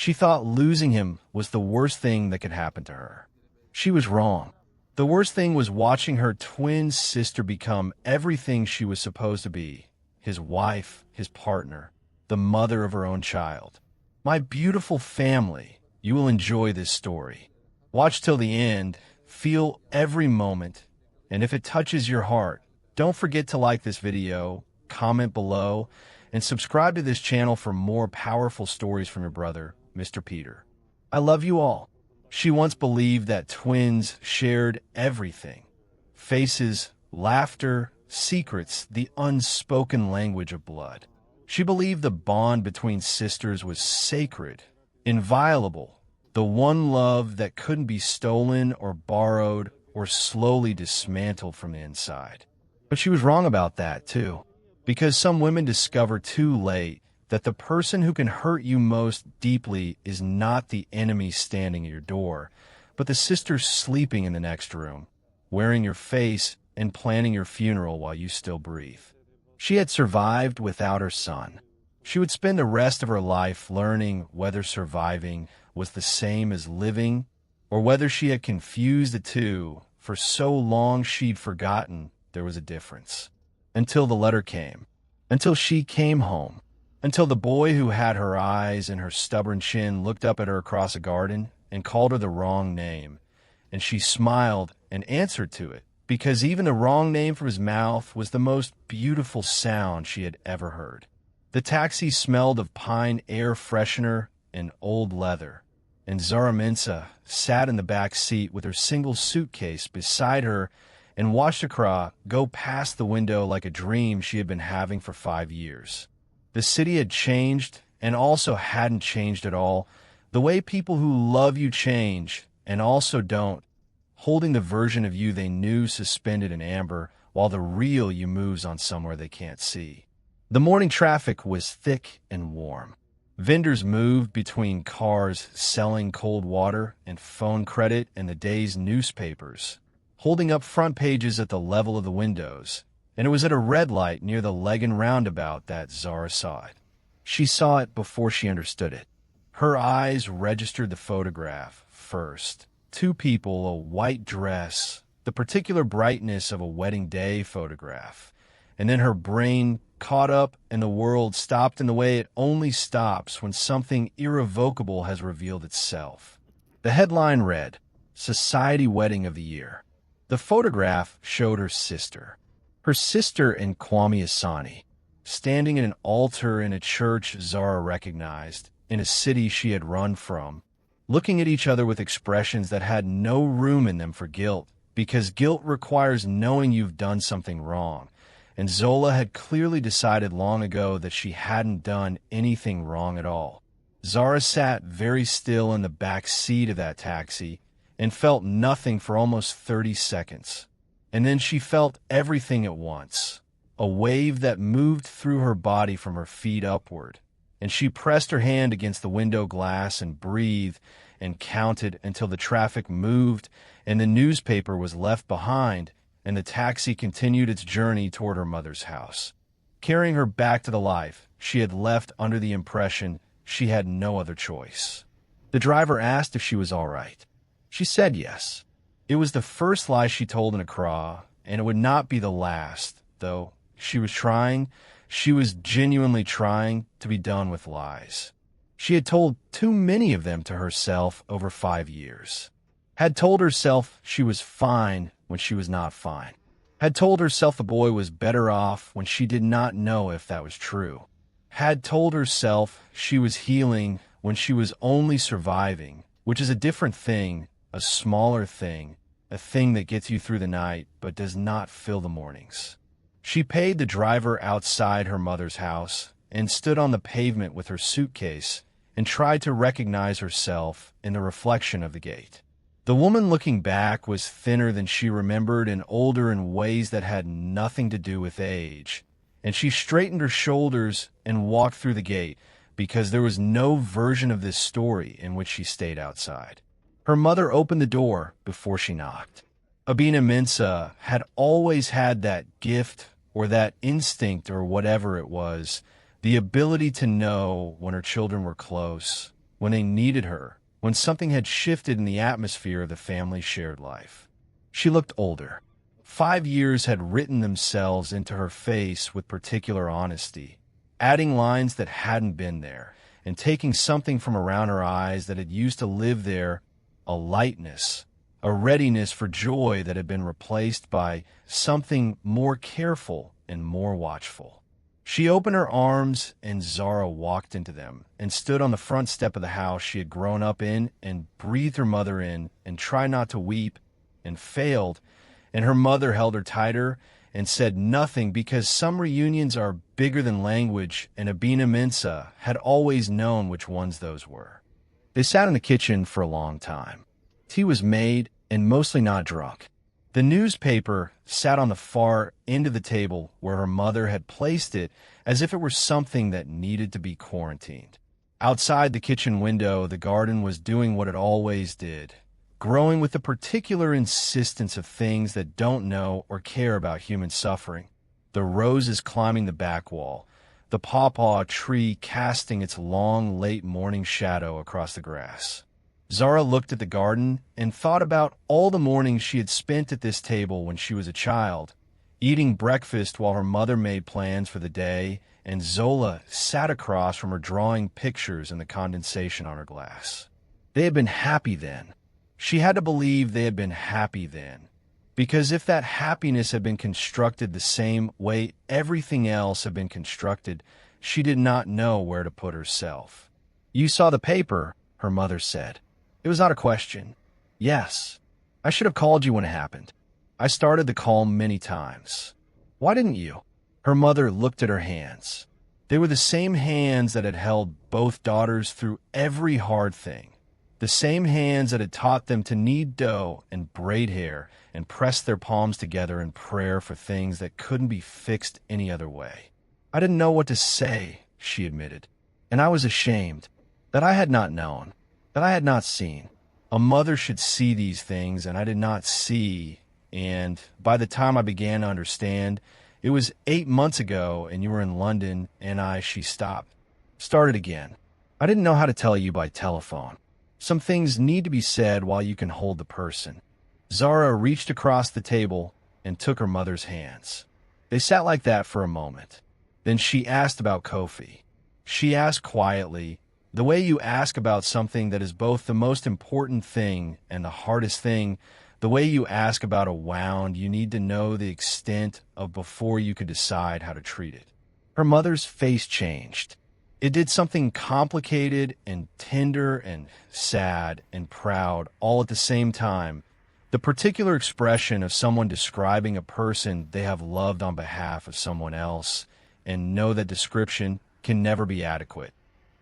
She thought losing him was the worst thing that could happen to her. She was wrong. The worst thing was watching her twin sister become everything she was supposed to be: his wife, his partner, the mother of her own child. My beautiful family, you will enjoy this story. Watch till the end, feel every moment, and if it touches your heart, don't forget to like this video, comment below, and subscribe to this channel for more powerful stories from your brother, Mr. Peter. I love you all. She once believed that twins shared everything: faces, laughter, secrets, the unspoken language of blood. She believed the bond between sisters was sacred, inviolable, the one love that couldn't be stolen or borrowed or slowly dismantled from the inside. But she was wrong about that, too, because some women discover too late that the person who can hurt you most deeply is not the enemy standing at your door, but the sister sleeping in the next room, wearing your face and planning your funeral while you still breathe. She had survived without her son. She would spend the rest of her life learning whether surviving was the same as living, or whether she had confused the two for so long she'd forgotten there was a difference. Until the letter came. Until she came home. Until the boy who had her eyes and her stubborn chin looked up at her across a garden and called her the wrong name, and she smiled and answered to it, because even the wrong name from his mouth was the most beautiful sound she had ever heard. The taxi smelled of pine air freshener and old leather, and Zara Mensah sat in the back seat with her single suitcase beside her and watched Accra go past the window like a dream she had been having for 5 years. The city had changed and also hadn't changed at all, the way people who love you change and also don't, holding the version of you they knew suspended in amber while the real you moves on somewhere they can't see. The morning traffic was thick and warm. Vendors moved between cars selling cold water and phone credit and the day's newspapers, holding up front pages at the level of the windows, and it was at a red light near the Legan roundabout that Zara saw it. She saw it before she understood it. Her eyes registered the photograph first. 2 people, a white dress, the particular brightness of a wedding day photograph, and then her brain caught up and the world stopped in the way it only stops when something irrevocable has revealed itself. The headline read, "Society Wedding of the Year." The photograph showed her sister and Kwame Asani, standing in an altar in a church Zara recognized, in a city she had run from, looking at each other with expressions that had no room in them for guilt, because guilt requires knowing you've done something wrong, and Zola had clearly decided long ago that she hadn't done anything wrong at all. Zara sat very still in the back seat of that taxi and felt nothing for almost 30 seconds. And then she felt everything at once, a wave that moved through her body from her feet upward, and she pressed her hand against the window glass and breathed and counted until the traffic moved and the newspaper was left behind and the taxi continued its journey toward her mother's house, carrying her back to the life she had left under the impression she had no other choice. The driver asked if she was all right. She said yes. It was the first lie she told in Accra, and it would not be the last, though. She was genuinely trying to be done with lies. She had told too many of them to herself over 5 years. Had told herself she was fine when she was not fine. Had told herself the boy was better off when she did not know if that was true. Had told herself she was healing when she was only surviving, which is a different thing, a smaller thing, a thing that gets you through the night but does not fill the mornings. She paid the driver outside her mother's house and stood on the pavement with her suitcase and tried to recognize herself in the reflection of the gate. The woman looking back was thinner than she remembered and older in ways that had nothing to do with age, and she straightened her shoulders and walked through the gate because there was no version of this story in which she stayed outside. Her mother opened the door before she knocked. Abina Mensah had always had that gift or that instinct or whatever it was, the ability to know when her children were close, when they needed her, when something had shifted in the atmosphere of the family's shared life. She looked older. 5 years had written themselves into her face with particular honesty, adding lines that hadn't been there, and taking something from around her eyes that had used to live there, a lightness, a readiness for joy that had been replaced by something more careful and more watchful. She opened her arms, and Zara walked into them and stood on the front step of the house she had grown up in and breathed her mother in and tried not to weep and failed, and her mother held her tighter and said nothing because some reunions are bigger than language, and Abina Mensa had always known which ones those were. They sat in the kitchen for a long time. Tea was made, and mostly not drunk. The newspaper sat on the far end of the table where her mother had placed it as if it were something that needed to be quarantined. Outside the kitchen window, the garden was doing what it always did, growing with the particular insistence of things that don't know or care about human suffering. The roses climbing the back wall, the pawpaw tree casting its long, late morning shadow across the grass. Zara looked at the garden and thought about all the mornings she had spent at this table when she was a child, eating breakfast while her mother made plans for the day, and Zola sat across from her drawing pictures in the condensation on her glass. They had been happy then. She had to believe they had been happy then, because if that happiness had been constructed the same way everything else had been constructed, she did not know where to put herself. "You saw the paper," her mother said. It was not a question. "Yes. I should have called you when it happened. I started the call many times." "Why didn't you?" Her mother looked at her hands. They were the same hands that had held both daughters through every hard thing. The same hands that had taught them to knead dough and braid hair and press their palms together in prayer for things that couldn't be fixed any other way. "I didn't know what to say," she admitted. "And I was ashamed that I had not known, that I had not seen. A mother should see these things, and I did not see, and by the time I began to understand, it was 8 months ago, and you were in London, and she stopped. Started again. I didn't know how to tell you by telephone. Some things need to be said while you can hold the person." Zara reached across the table and took her mother's hands. They sat like that for a moment. Then she asked about Kofi. She asked quietly, the way you ask about something that is both the most important thing and the hardest thing, the way you ask about a wound you need to know the extent of before you could decide how to treat it. Her mother's face changed. It did something complicated and tender and sad and proud all at the same time. The particular expression of someone describing a person they have loved on behalf of someone else, and know that description can never be adequate.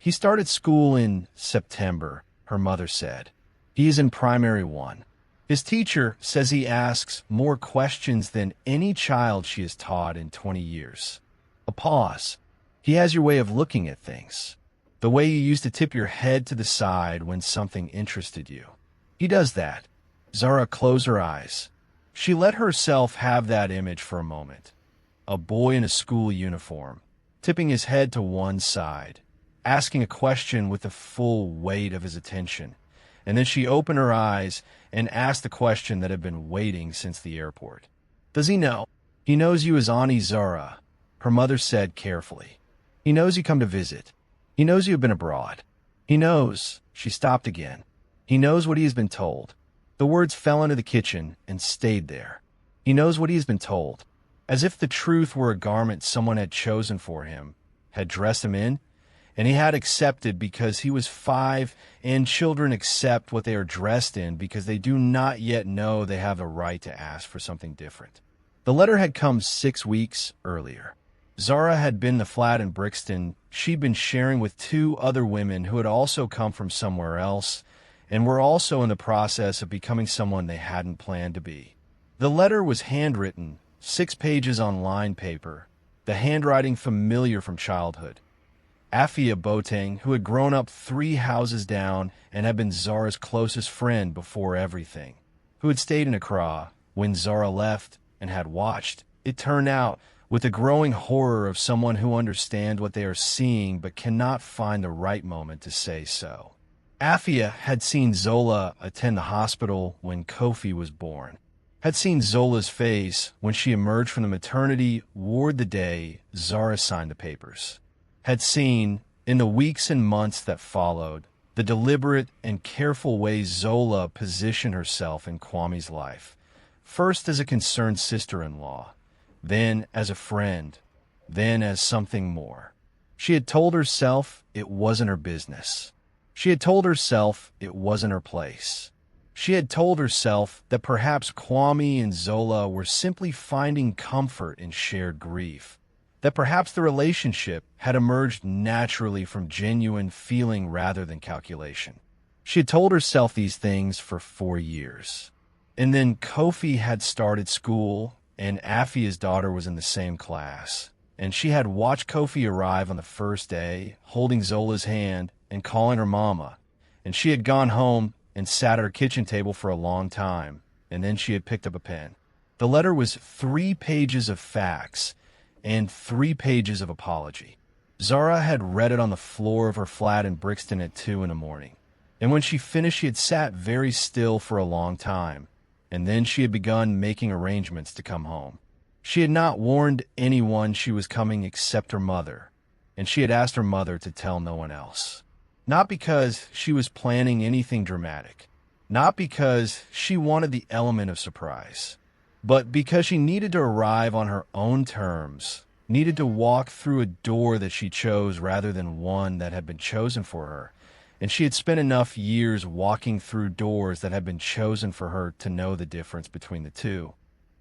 "He started school in September," her mother said. "He is in primary 1. His teacher says he asks more questions than any child she has taught in 20 years. A pause. "He has your way of looking at things. The way you used to tip your head to the side when something interested you. He does that." Zara closed her eyes. She let herself have that image for a moment. A boy in a school uniform, tipping his head to one side, asking a question with the full weight of his attention. And then she opened her eyes and asked the question that had been waiting since the airport. "Does he know?" "He knows you as Aunty Zara," her mother said carefully. "He knows you come to visit. He knows you have been abroad. He knows," she stopped again. "He knows what he has been told." The words fell into the kitchen and stayed there. He knows what he has been told. As if the truth were a garment someone had chosen for him, had dressed him in, and he had accepted because he was 5, and children accept what they are dressed in because they do not yet know they have the right to ask for something different. The letter had come 6 weeks earlier. Zara had been in the flat in Brixton she'd been sharing with 2 other women who had also come from somewhere else and were also in the process of becoming someone they hadn't planned to be. The letter was handwritten, 6 pages on lined paper, the handwriting familiar from childhood. Afia Boateng, who had grown up 3 houses down and had been Zara's closest friend before everything, who had stayed in Accra when Zara left and had watched, it turned out, with the growing horror of someone who understands what they are seeing but cannot find the right moment to say so. Afia had seen Zola attend the hospital when Kofi was born, had seen Zola's face when she emerged from the maternity ward the day Zara signed the papers, had seen, in the weeks and months that followed, the deliberate and careful way Zola positioned herself in Kwame's life, first as a concerned sister-in-law, then as a friend, then as something more. She had told herself it wasn't her business. She had told herself it wasn't her place. She had told herself that perhaps Kwame and Zola were simply finding comfort in shared grief, that perhaps the relationship had emerged naturally from genuine feeling rather than calculation. She had told herself these things for 4 years. And then Kofi had started school, and Afia's daughter was in the same class. And she had watched Kofi arrive on the first day, holding Zola's hand and calling her mama. And she had gone home and sat at her kitchen table for a long time, and then she had picked up a pen. The letter was 3 pages of facts and 3 pages of apology. Zara had read it on the floor of her flat in Brixton at 2 in the morning. And when she finished, she had sat very still for a long time, and then she had begun making arrangements to come home. She had not warned anyone she was coming except her mother, and she had asked her mother to tell no one else. Not because she was planning anything dramatic, not because she wanted the element of surprise, but because she needed to arrive on her own terms, needed to walk through a door that she chose rather than one that had been chosen for her, and she had spent enough years walking through doors that had been chosen for her to know the difference between the two.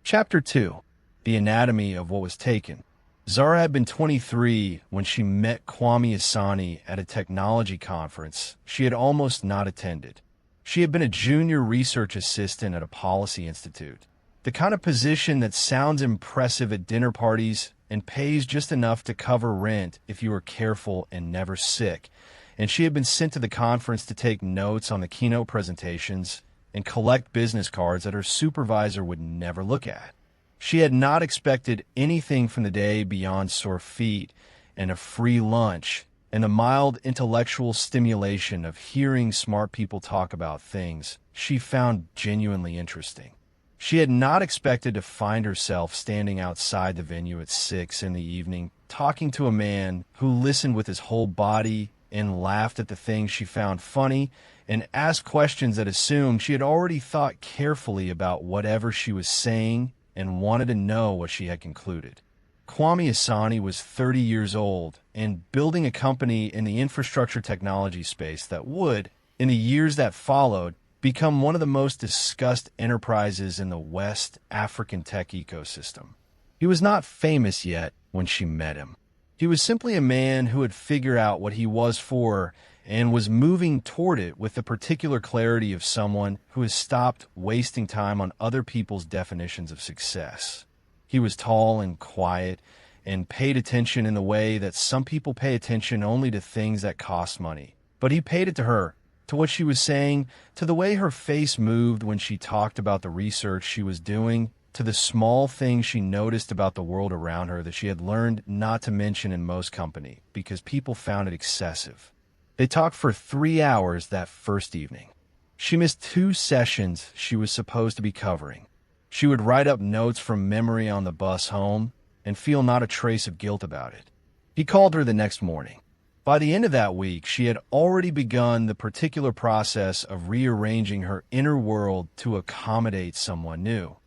Chapter 2. The Anatomy of What Was Taken. Zara had been 23 when she met Kwame Asani at a technology conference she had almost not attended. She had been a junior research assistant at a policy institute, the kind of position that sounds impressive at dinner parties and pays just enough to cover rent if you are careful and never sick. And she had been sent to the conference to take notes on the keynote presentations and collect business cards that her supervisor would never look at. She had not expected anything from the day beyond sore feet and a free lunch and the mild intellectual stimulation of hearing smart people talk about things she found genuinely interesting. She had not expected to find herself standing outside the venue at 6 in the evening, talking to a man who listened with his whole body and laughed at the things she found funny and asked questions that assumed she had already thought carefully about whatever she was saying and wanted to know what she had concluded. Kwame Asani was 30 years old and building a company in the infrastructure technology space that would, in the years that followed, become one of the most discussed enterprises in the West African tech ecosystem. He was not famous yet when she met him. He was simply a man who had figured out what he was for and was moving toward it with the particular clarity of someone who has stopped wasting time on other people's definitions of success. He was tall and quiet and paid attention in the way that some people pay attention only to things that cost money. But he paid it to her, to what she was saying, to the way her face moved when she talked about the research she was doing, to the small things she noticed about the world around her that she had learned not to mention in most company because people found it excessive. They talked for 3 hours that first evening. She missed 2 sessions she was supposed to be covering. She would write up notes from memory on the bus home and feel not a trace of guilt about it. He called her the next morning. By the end of that week, she had already begun the particular process of rearranging her inner world to accommodate someone new,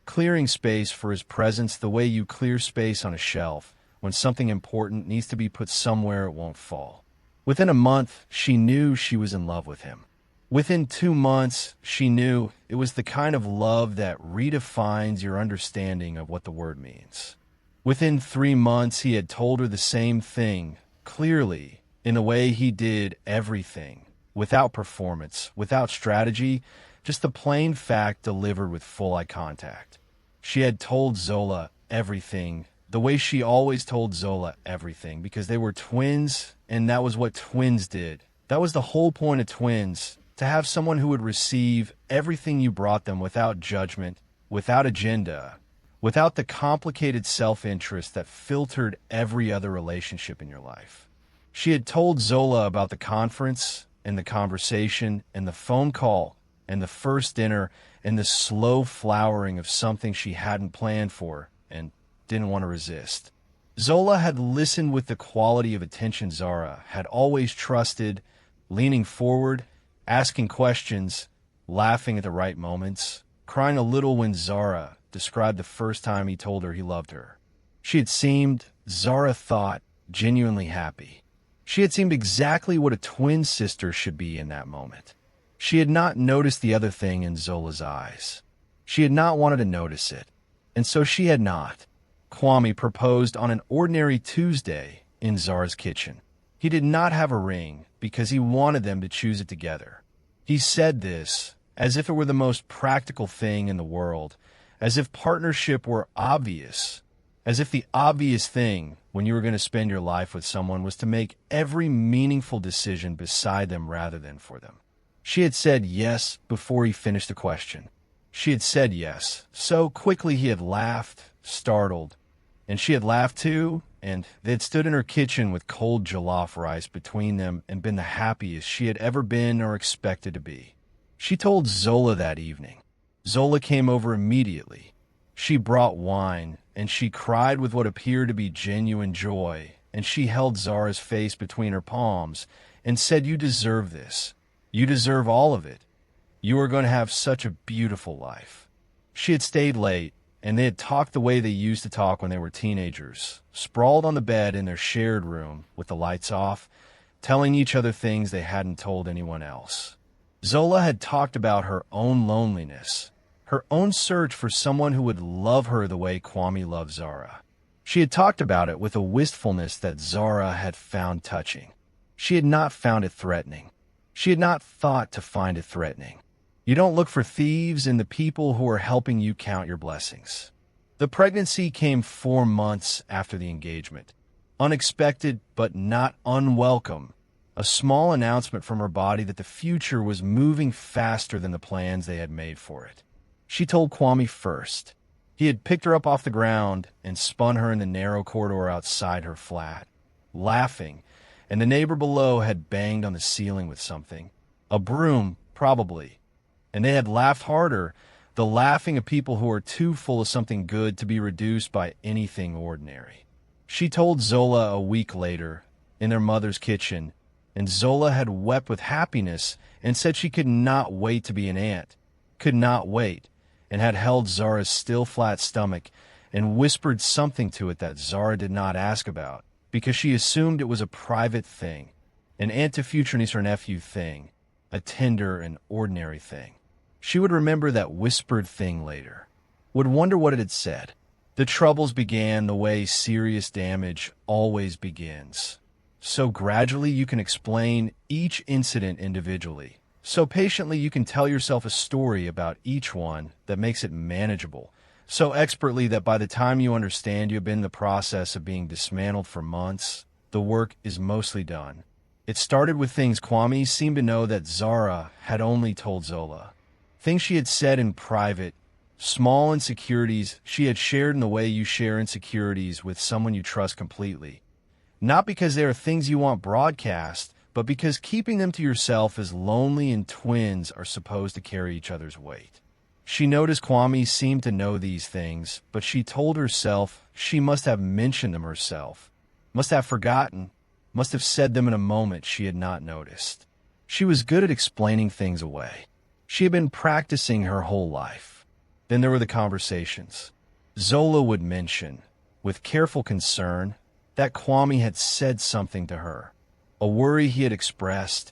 clearing space for his presence the way you clear space on a shelf when something important needs to be put somewhere it won't fall. Within a month, she knew she was in love with him. Within 2 months, she knew it was the kind of love that redefines your understanding of what the word means. Within 3 months, he had told her the same thing, clearly, in the way he did everything, without performance, without strategy, just the plain fact delivered with full eye contact. She had told Zola everything, the way she always told Zola everything, because they were twins, and that was what twins did. That was the whole point of twins, to have someone who would receive everything you brought them without judgment, without agenda, without the complicated self-interest that filtered every other relationship in your life. She had told Zola about the conference, and the conversation and the phone call and the first dinner and the slow flowering of something she hadn't planned for and didn't want to resist. Zola had listened with the quality of attention Zara had always trusted, leaning forward, asking questions, laughing at the right moments, crying a little when Zara described the first time he told her he loved her. She had seemed, Zara thought, genuinely happy. She had seemed exactly what a twin sister should be in that moment. She had not noticed the other thing in Zola's eyes. She had not wanted to notice it, and so she had not. Kwame proposed on an ordinary Tuesday in Zara's kitchen. He did not have a ring because he wanted them to choose it together. He said this as if it were the most practical thing in the world, as if partnership were obvious, as if the obvious thing when you were going to spend your life with someone was to make every meaningful decision beside them rather than for them. She had said yes before he finished the question. She had said yes so quickly he had laughed, startled, and she had laughed too, and they had stood in her kitchen with cold jollof rice between them and been the happiest she had ever been or expected to be. She told Zola that evening. Zola came over immediately. She brought wine, and she cried with what appeared to be genuine joy, and she held Zara's face between her palms and said, "You deserve this. You deserve all of it. You are going to have such a beautiful life." She had stayed late, and they had talked the way they used to talk when they were teenagers, sprawled on the bed in their shared room with the lights off, telling each other things they hadn't told anyone else. Zola had talked about her own loneliness, her own search for someone who would love her the way Kwame loved Zara. She had talked about it with a wistfulness that Zara had found touching. She had not found it threatening. She had not thought to find it threatening. You don't look for thieves in the people who are helping you count your blessings. The pregnancy came 4 months after the engagement. Unexpected, but not unwelcome. A small announcement from her body that the future was moving faster than the plans they had made for it. She told Kwame first. He had picked her up off the ground and spun her in the narrow corridor outside her flat, laughing, and the neighbor below had banged on the ceiling with something. A broom, probably. And they had laughed harder, the laughing of people who are too full of something good to be reduced by anything ordinary. She told Zola a week later, in their mother's kitchen, and Zola had wept with happiness and said she could not wait to be an aunt, could not wait, and had held Zara's still flat stomach and whispered something to it that Zara did not ask about, because she assumed it was a private thing, an aunt to future niece or nephew thing, a tender and ordinary thing. She would remember that whispered thing later, would wonder what it had said. The troubles began the way serious damage always begins. So gradually you can explain each incident individually. So patiently you can tell yourself a story about each one that makes it manageable. So expertly that by the time you understand you have been in the process of being dismantled for months, the work is mostly done. It started with things Kwame seemed to know that Zara had only told Zola. Things she had said in private, small insecurities she had shared in the way you share insecurities with someone you trust completely. Not because they are things you want broadcast, but because keeping them to yourself is lonely and twins are supposed to carry each other's weight. She noticed Kwame seemed to know these things, but she told herself she must have mentioned them herself, must have forgotten, must have said them in a moment she had not noticed. She was good at explaining things away. She had been practicing her whole life. Then there were the conversations. Zola would mention, with careful concern, that Kwame had said something to her, a worry he had expressed,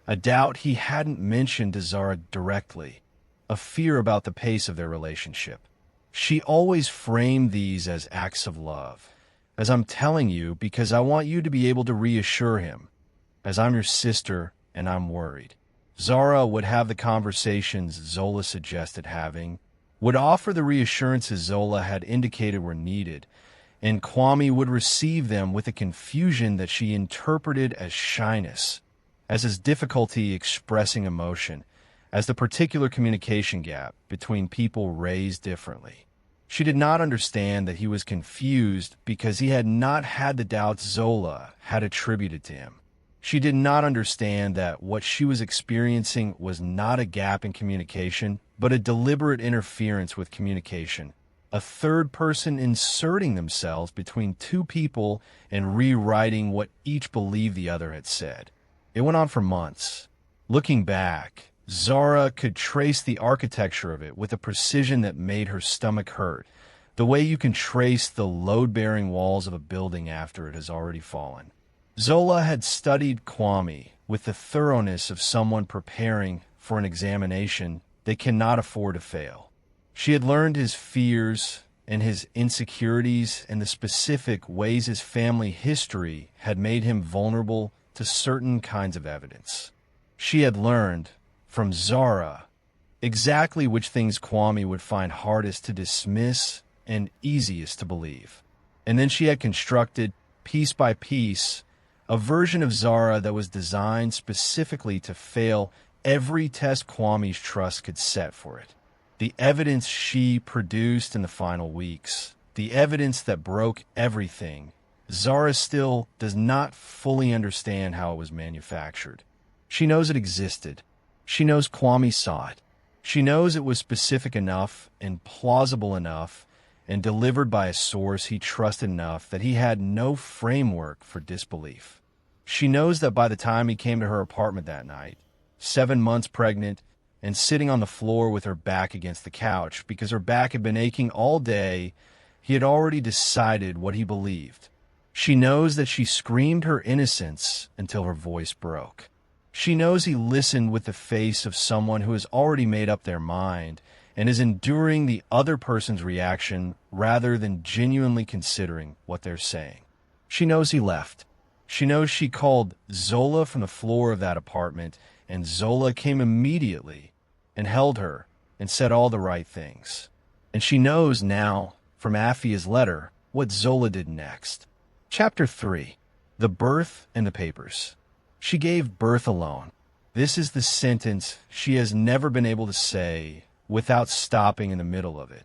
a doubt he hadn't mentioned to Zara directly, a fear about the pace of their relationship. She always framed these as acts of love, as I'm telling you because I want you to be able to reassure him, as I'm your sister and I'm worried. Zara would have the conversations Zola suggested having, would offer the reassurances Zola had indicated were needed, and Kwame would receive them with a confusion that she interpreted as shyness, as his difficulty expressing emotion, as the particular communication gap between people raised differently. She did not understand that he was confused because he had not had the doubts Zola had attributed to him. She did not understand that what she was experiencing was not a gap in communication, but a deliberate interference with communication. A third person inserting themselves between two people and rewriting what each believed the other had said. It went on for months. Looking back, Zara could trace the architecture of it with a precision that made her stomach hurt, the way you can trace the load-bearing walls of a building after it has already fallen. Zola had studied Kwame with the thoroughness of someone preparing for an examination they cannot afford to fail. She had learned his fears and his insecurities and the specific ways his family history had made him vulnerable to certain kinds of evidence. She had learned from Zara exactly which things Kwame would find hardest to dismiss and easiest to believe. And then she had constructed, piece by piece, a version of Zara that was designed specifically to fail every test Kwame's trust could set for it. The evidence she produced in the final weeks, the evidence that broke everything, Zara still does not fully understand how it was manufactured. She knows it existed. She knows Kwame saw it. She knows it was specific enough and plausible enough and delivered by a source he trusted enough that he had no framework for disbelief. She knows that by the time he came to her apartment that night, 7 months pregnant, and sitting on the floor with her back against the couch because her back had been aching all day, he had already decided what he believed. She knows that she screamed her innocence until her voice broke. She knows he listened with the face of someone who has already made up their mind and is enduring the other person's reaction rather than genuinely considering what they're saying. She knows he left. She knows she called Zola from the floor of that apartment, and Zola came immediately and held her and said all the right things. And she knows now, from Afia's letter, what Zola did next. Chapter 3. The Birth and the Papers. She gave birth alone. This is the sentence she has never been able to say without stopping in the middle of it,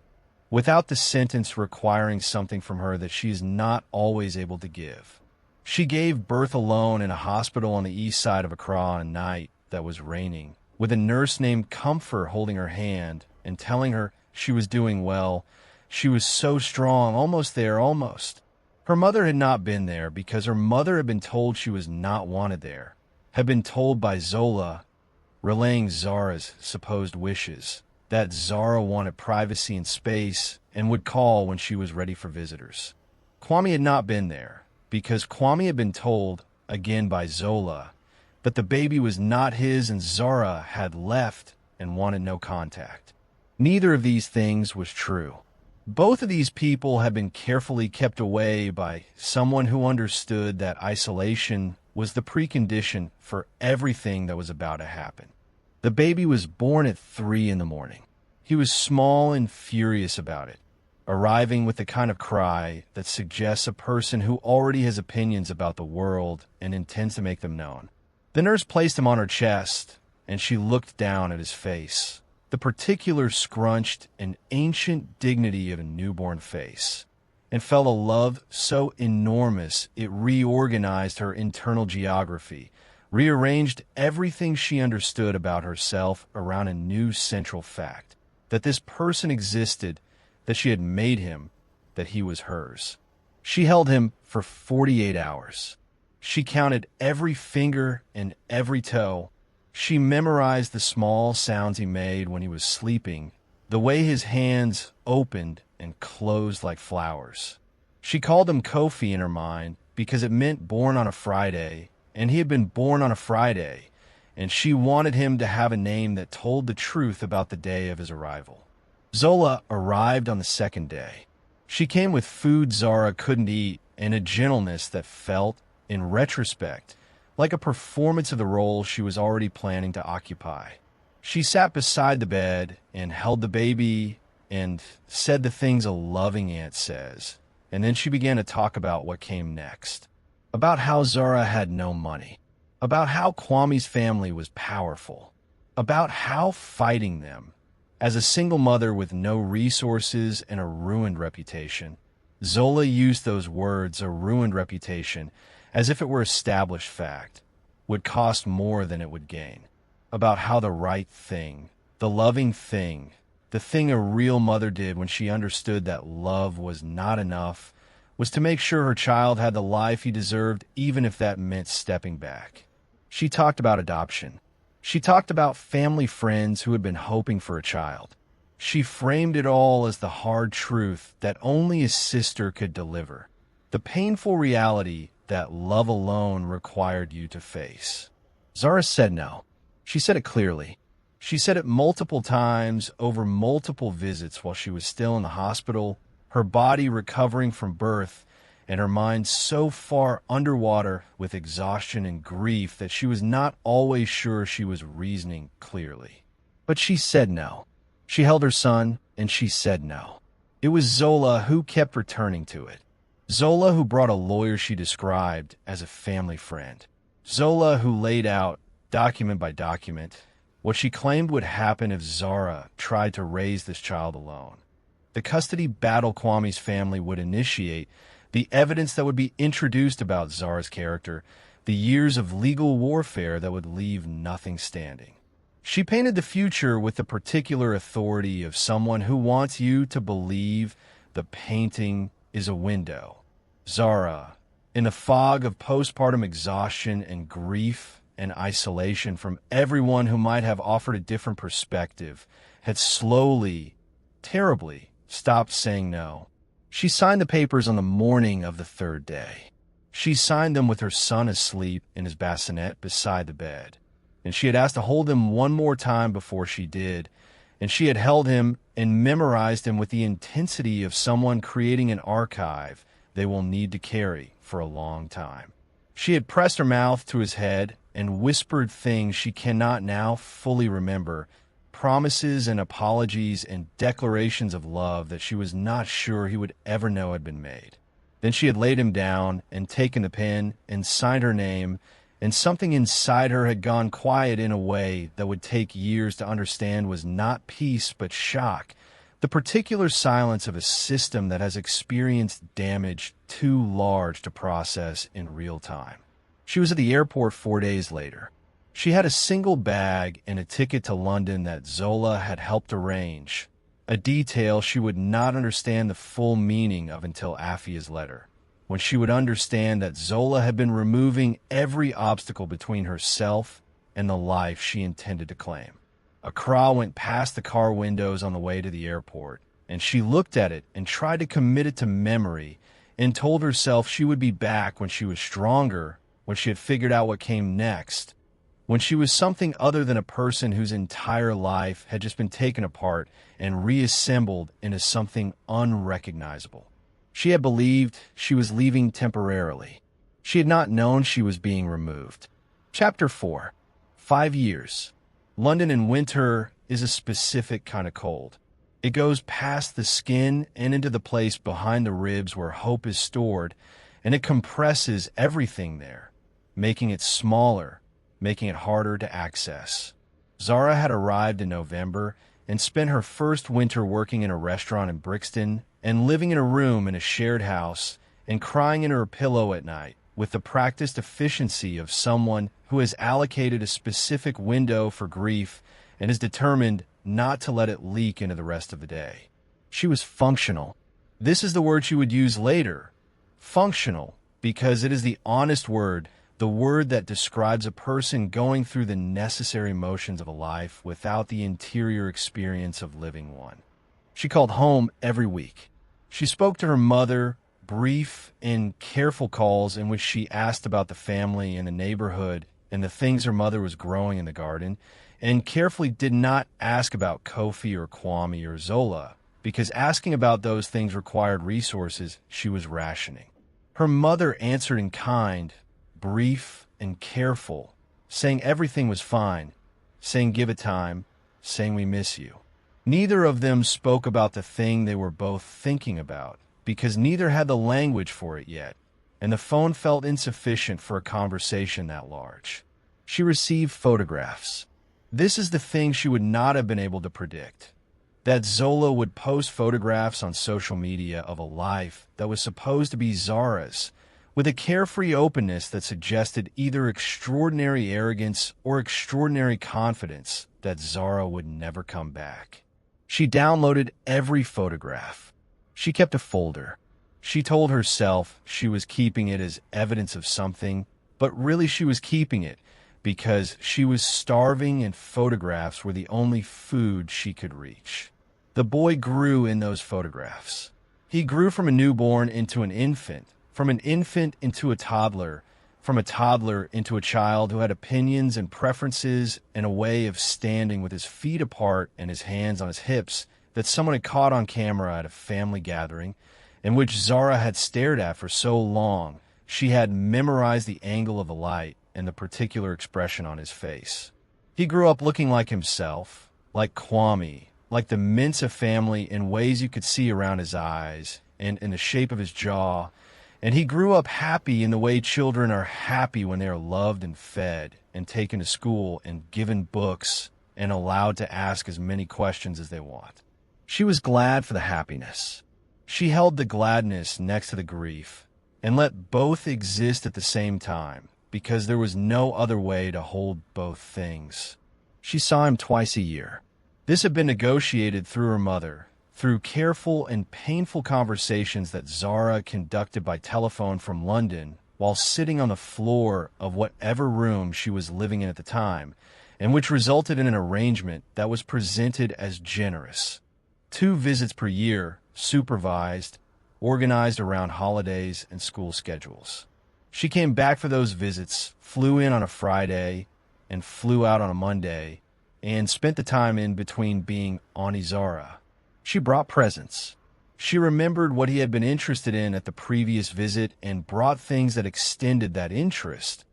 without the sentence requiring something from her that she is not always able to give. She gave birth alone in a hospital on the east side of Accra on a night that was raining, with a nurse named Comfort holding her hand and telling her she was doing well. She was so strong, almost there, almost. Her mother had not been there because her mother had been told she was not wanted there, had been told by Zola, relaying Zara's supposed wishes, that Zara wanted privacy and space and would call when she was ready for visitors. Kwame had not been there because Kwame had been told, again by Zola, that the baby was not his and Zara had left and wanted no contact. Neither of these things was true. Both of these people had been carefully kept away by someone who understood that isolation was the precondition for everything that was about to happen. The baby was born at 3 a.m. He was small and furious about it, arriving with the kind of cry that suggests a person who already has opinions about the world and intends to make them known. The nurse placed him on her chest, and she looked down at his face, the particular scrunched and ancient dignity of a newborn face, and felt a love so enormous it reorganized her internal geography, rearranged everything she understood about herself around a new central fact, that this person existed, that she had made him, that he was hers. She held him for 48 hours. She counted every finger and every toe. She memorized the small sounds he made when he was sleeping, the way his hands opened and closed like flowers. She called him Kofi in her mind because it meant born on a Friday, and he had been born on a Friday, and she wanted him to have a name that told the truth about the day of his arrival. Zola arrived on the second day. She came with food Zara couldn't eat and a gentleness that felt, in retrospect, like a performance of the role she was already planning to occupy. She sat beside the bed and held the baby and said the things a loving aunt says, and then she began to talk about what came next, about how Zara had no money, about how Kwame's family was powerful, about how fighting them, as a single mother with no resources and a ruined reputation. Zola used those words, a ruined reputation, as if it were established fact. would cost more than it would gain. About how the right thing, the loving thing, the thing a real mother did when she understood that love was not enough, was to make sure her child had the life he deserved, even if that meant stepping back. She talked about adoption. She talked about family friends who had been hoping for a child. She framed it all as the hard truth that only a sister could deliver, the painful reality that love alone required you to face. Zara said no. She said it clearly. She said it multiple times over multiple visits while she was still in the hospital, her body recovering from birth, and her mind so far underwater with exhaustion and grief that she was not always sure she was reasoning clearly. But she said no. She held her son, and she said no. It was Zola who kept returning to it. Zola who brought a lawyer she described as a family friend. Zola who laid out, document by document, what she claimed would happen if Zara tried to raise this child alone. The custody battle Kwame's family would initiate, the evidence that would be introduced about Zara's character, the years of legal warfare that would leave nothing standing. She painted the future with the particular authority of someone who wants you to believe the painting is a window. Zara, in the fog of postpartum exhaustion and grief and isolation from everyone who might have offered a different perspective, had slowly, terribly, stopped saying no. She signed the papers on the morning of the third day. She signed them with her son asleep in his bassinet beside the bed. And she had asked to hold him one more time before she did, and she had held him and memorized him with the intensity of someone creating an archive they will need to carry for a long time. She had pressed her mouth to his head and whispered things she cannot now fully remember, promises and apologies and declarations of love that she was not sure he would ever know had been made. Then she had laid him down and taken the pen and signed her name, and something inside her had gone quiet in a way that would take years to understand was not peace but shock, the particular silence of a system that has experienced damage too large to process in real time. She was at the airport 4 days later. She had a single bag and a ticket to London that Zola had helped arrange, a detail she would not understand the full meaning of until Afia's letter, when she would understand that Zola had been removing every obstacle between herself and the life she intended to claim. A crawl went past the car windows on the way to the airport, and she looked at it and tried to commit it to memory and told herself she would be back when she was stronger, when she had figured out what came next, when she was something other than a person whose entire life had just been taken apart and reassembled into something unrecognizable. She had believed she was leaving temporarily. She had not known she was being removed. Chapter 4. 5 years. London in winter is a specific kind of cold. It goes past the skin and into the place behind the ribs where hope is stored, and it compresses everything there, making it smaller, making it harder to access. Zara had arrived in November and spent her first winter working in a restaurant in Brixton and living in a room in a shared house and crying into her pillow at night with the practiced efficiency of someone who has allocated a specific window for grief and is determined not to let it leak into the rest of the day. She was functional. This is the word she would use later. Functional, because it is the honest word, the word that describes a person going through the necessary motions of a life without the interior experience of living one. She called home every week. She spoke to her mother, brief and careful calls in which she asked about the family and the neighborhood and the things her mother was growing in the garden, and carefully did not ask about Kofi or Kwame or Zola, because asking about those things required resources she was rationing. Her mother answered in kind, brief and careful, saying everything was fine, saying give it time, saying we miss you. Neither of them spoke about the thing they were both thinking about, because neither had the language for it yet, and the phone felt insufficient for a conversation that large. She received photographs. This is the thing she would not have been able to predict. That Zola would post photographs on social media of a life that was supposed to be Zara's, with a carefree openness that suggested either extraordinary arrogance or extraordinary confidence that Zara would never come back. She downloaded every photograph. She kept a folder. She told herself she was keeping it as evidence of something, but really she was keeping it because she was starving and photographs were the only food she could reach. The boy grew in those photographs. He grew from a newborn into an infant, from an infant into a toddler, from a toddler into a child who had opinions and preferences and a way of standing with his feet apart and his hands on his hips that someone had caught on camera at a family gathering, and which Zara had stared at for so long she had memorized the angle of the light and the particular expression on his face. He grew up looking like himself, like Kwame, like the Mensa family in ways you could see around his eyes and in the shape of his jaw, and he grew up happy in the way children are happy when they are loved and fed and taken to school and given books and allowed to ask as many questions as they want. She was glad for the happiness. She held the gladness next to the grief and let both exist at the same time because there was no other way to hold both things. She saw him twice a year. This had been negotiated through her mother, through careful and painful conversations that Zara conducted by telephone from London while sitting on the floor of whatever room she was living in at the time, and which resulted in an arrangement that was presented as generous. 2 visits per year, supervised, organized around holidays and school schedules. She came back for those visits, flew in on a Friday, and flew out on a Monday, and spent the time in between being Aunty Zara. She brought presents. She remembered what he had been interested in at the previous visit and brought things that extended that interest.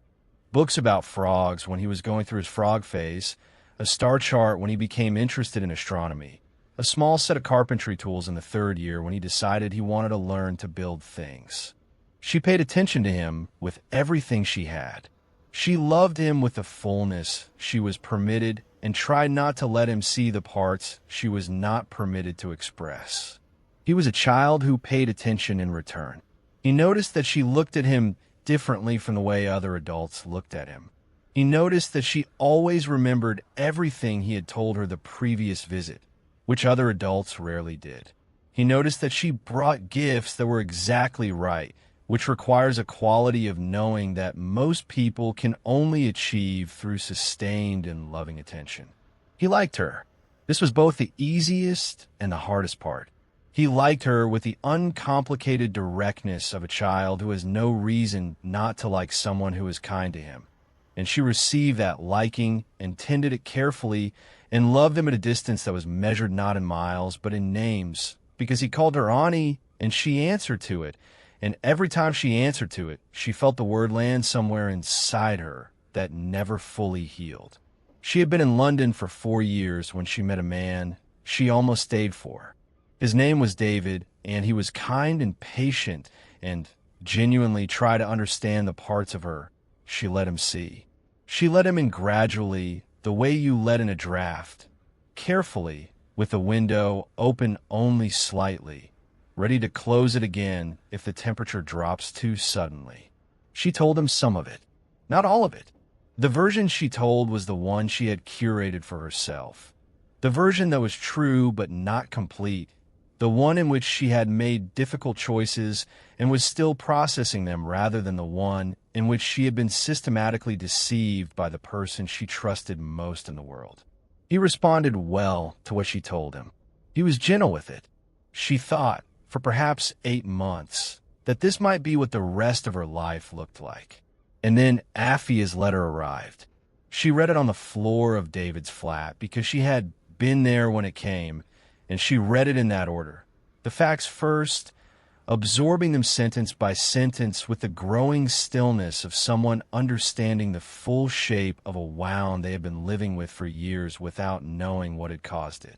Books about frogs when he was going through his frog phase, a star chart when he became interested in astronomy, a small set of carpentry tools in the 3rd year when he decided he wanted to learn to build things. She paid attention to him with everything she had. She loved him with the fullness she was permitted and tried not to let him see the parts she was not permitted to express. He was a child who paid attention in return. He noticed that she looked at him differently from the way other adults looked at him. He noticed that she always remembered everything he had told her the previous visit, which other adults rarely did. He noticed that she brought gifts that were exactly right, which requires a quality of knowing that most people can only achieve through sustained and loving attention. He liked her. This was both the easiest and the hardest part. He liked her with the uncomplicated directness of a child who has no reason not to like someone who is kind to him. And she received that liking and tended it carefully and loved him at a distance that was measured not in miles but in names, because he called her Aunty and she answered to it. And every time she answered to it, she felt the word land somewhere inside her that never fully healed. She had been in London for 4 years when she met a man she almost stayed for. His name was David, and he was kind and patient and genuinely tried to understand the parts of her she let him see. She let him in gradually, the way you let in a draft, carefully, with the window open only slightly, ready to close it again if the temperature drops too suddenly. She told him some of it, not all of it. The version she told was the one she had curated for herself, the version that was true but not complete, the one in which she had made difficult choices and was still processing them rather than the one in which she had been systematically deceived by the person she trusted most in the world. He responded well to what she told him. He was gentle with it. She thought, for perhaps 8 months, that this might be what the rest of her life looked like. And then Afia's letter arrived. She read it on the floor of David's flat because she had been there when it came, and she read it in that order. The facts first, absorbing them sentence by sentence with the growing stillness of someone understanding the full shape of a wound they had been living with for years without knowing what had caused it.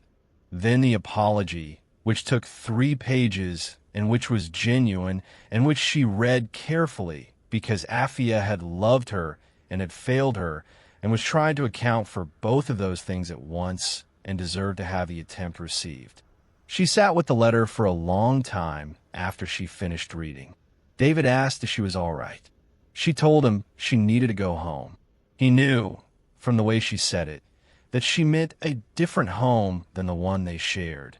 Then the apology, which took 3 pages and which was genuine and which she read carefully because Afia had loved her and had failed her and was trying to account for both of those things at once and deserved to have the attempt received. She sat with the letter for a long time after she finished reading. David asked if she was all right. She told him she needed to go home. He knew, from the way she said it, that she meant a different home than the one they shared,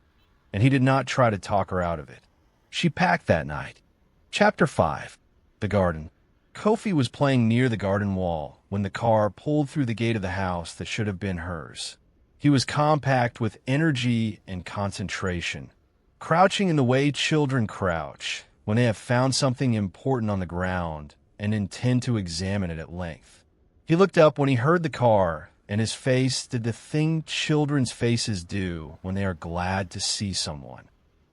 and he did not try to talk her out of it. She packed that night. Chapter 5. The Garden. Kofi was playing near the garden wall when the car pulled through the gate of the house that should have been hers. He was compact with energy and concentration, crouching in the way children crouch when they have found something important on the ground and intend to examine it at length. He looked up when he heard the car, and his face did the thing children's faces do when they are glad to see someone.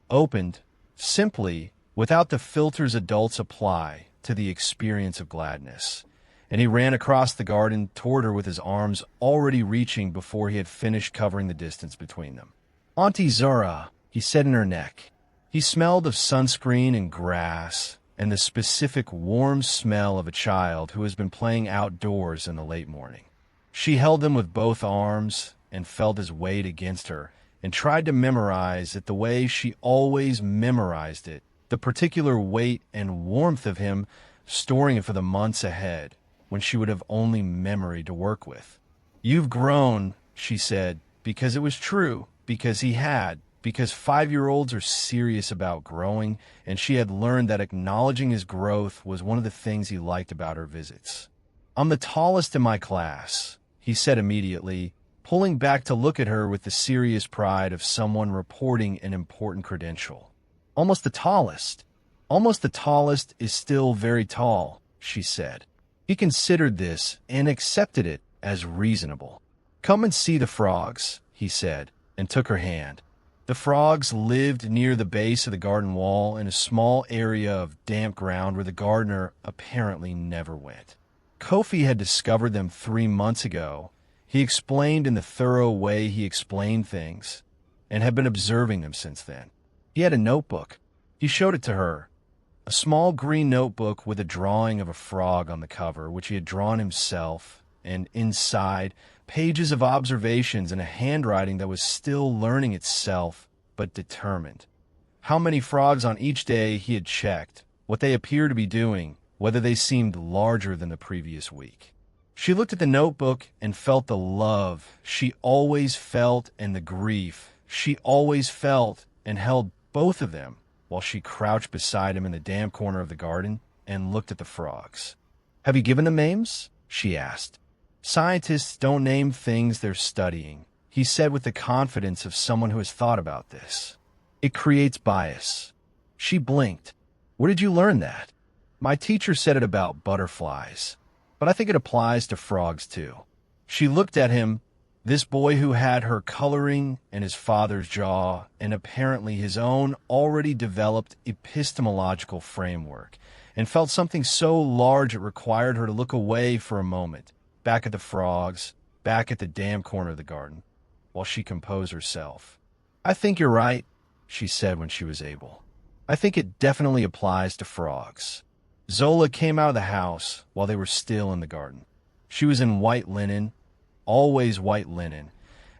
Opened, simply, without the filters adults apply to the experience of gladness, and he ran across the garden toward her with his arms already reaching before he had finished covering the distance between them. "Aunty Zara," he said in her neck. He smelled of sunscreen and grass and the specific warm smell of a child who has been playing outdoors in the late morning. She held him with both arms and felt his weight against her and tried to memorize it the way she always memorized it, the particular weight and warmth of him, storing it for the months ahead when she would have only memory to work with. "You've grown," she said, because it was true, because he had, because 5-year-olds are serious about growing, and she had learned that acknowledging his growth was one of the things he liked about her visits. "I'm the tallest in my class," he said immediately, pulling back to look at her with the serious pride of someone reporting an important credential. Almost the tallest is still very tall," she said. He considered this and accepted it as reasonable. "Come and see the frogs," he said, and took her hand. The frogs lived near the base of the garden wall in a small area of damp ground where the gardener apparently never went. Kofi had discovered them 3 months ago. He explained in the thorough way he explained things, and had been observing them since then. He had a notebook. He showed it to her. A small green notebook with a drawing of a frog on the cover, which he had drawn himself, and inside, pages of observations in a handwriting that was still learning itself, but determined. How many frogs on each day he had checked, what they appeared to be doing, whether they seemed larger than the previous week. She looked at the notebook and felt the love she always felt and the grief she always felt, and held both of them while she crouched beside him in the damp corner of the garden and looked at the frogs. "Have you given them names?" she asked. "Scientists don't name things they're studying," he said with the confidence of someone who has thought about this. "It creates bias." She blinked. "Where did you learn that?" "My teacher said it about butterflies, but I think it applies to frogs too." She looked at him, this boy who had her coloring and his father's jaw and apparently his own already developed epistemological framework, and felt something so large it required her to look away for a moment, back at the frogs, back at the damp corner of the garden, while she composed herself. "I think you're right," she said when she was able. "I think it definitely applies to frogs." Zola came out of the house while they were still in the garden. She was in white linen, always white linen,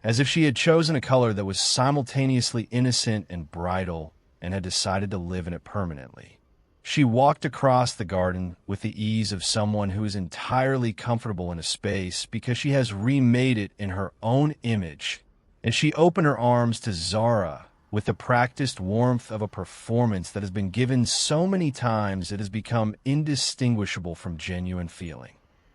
as if she had chosen a color that was simultaneously innocent and bridal and had decided to live in it permanently. She walked across the garden with the ease of someone who is entirely comfortable in a space because she has remade it in her own image, and she opened her arms to Zara with the practiced warmth of a performance that has been given so many times it has become indistinguishable from genuine feeling.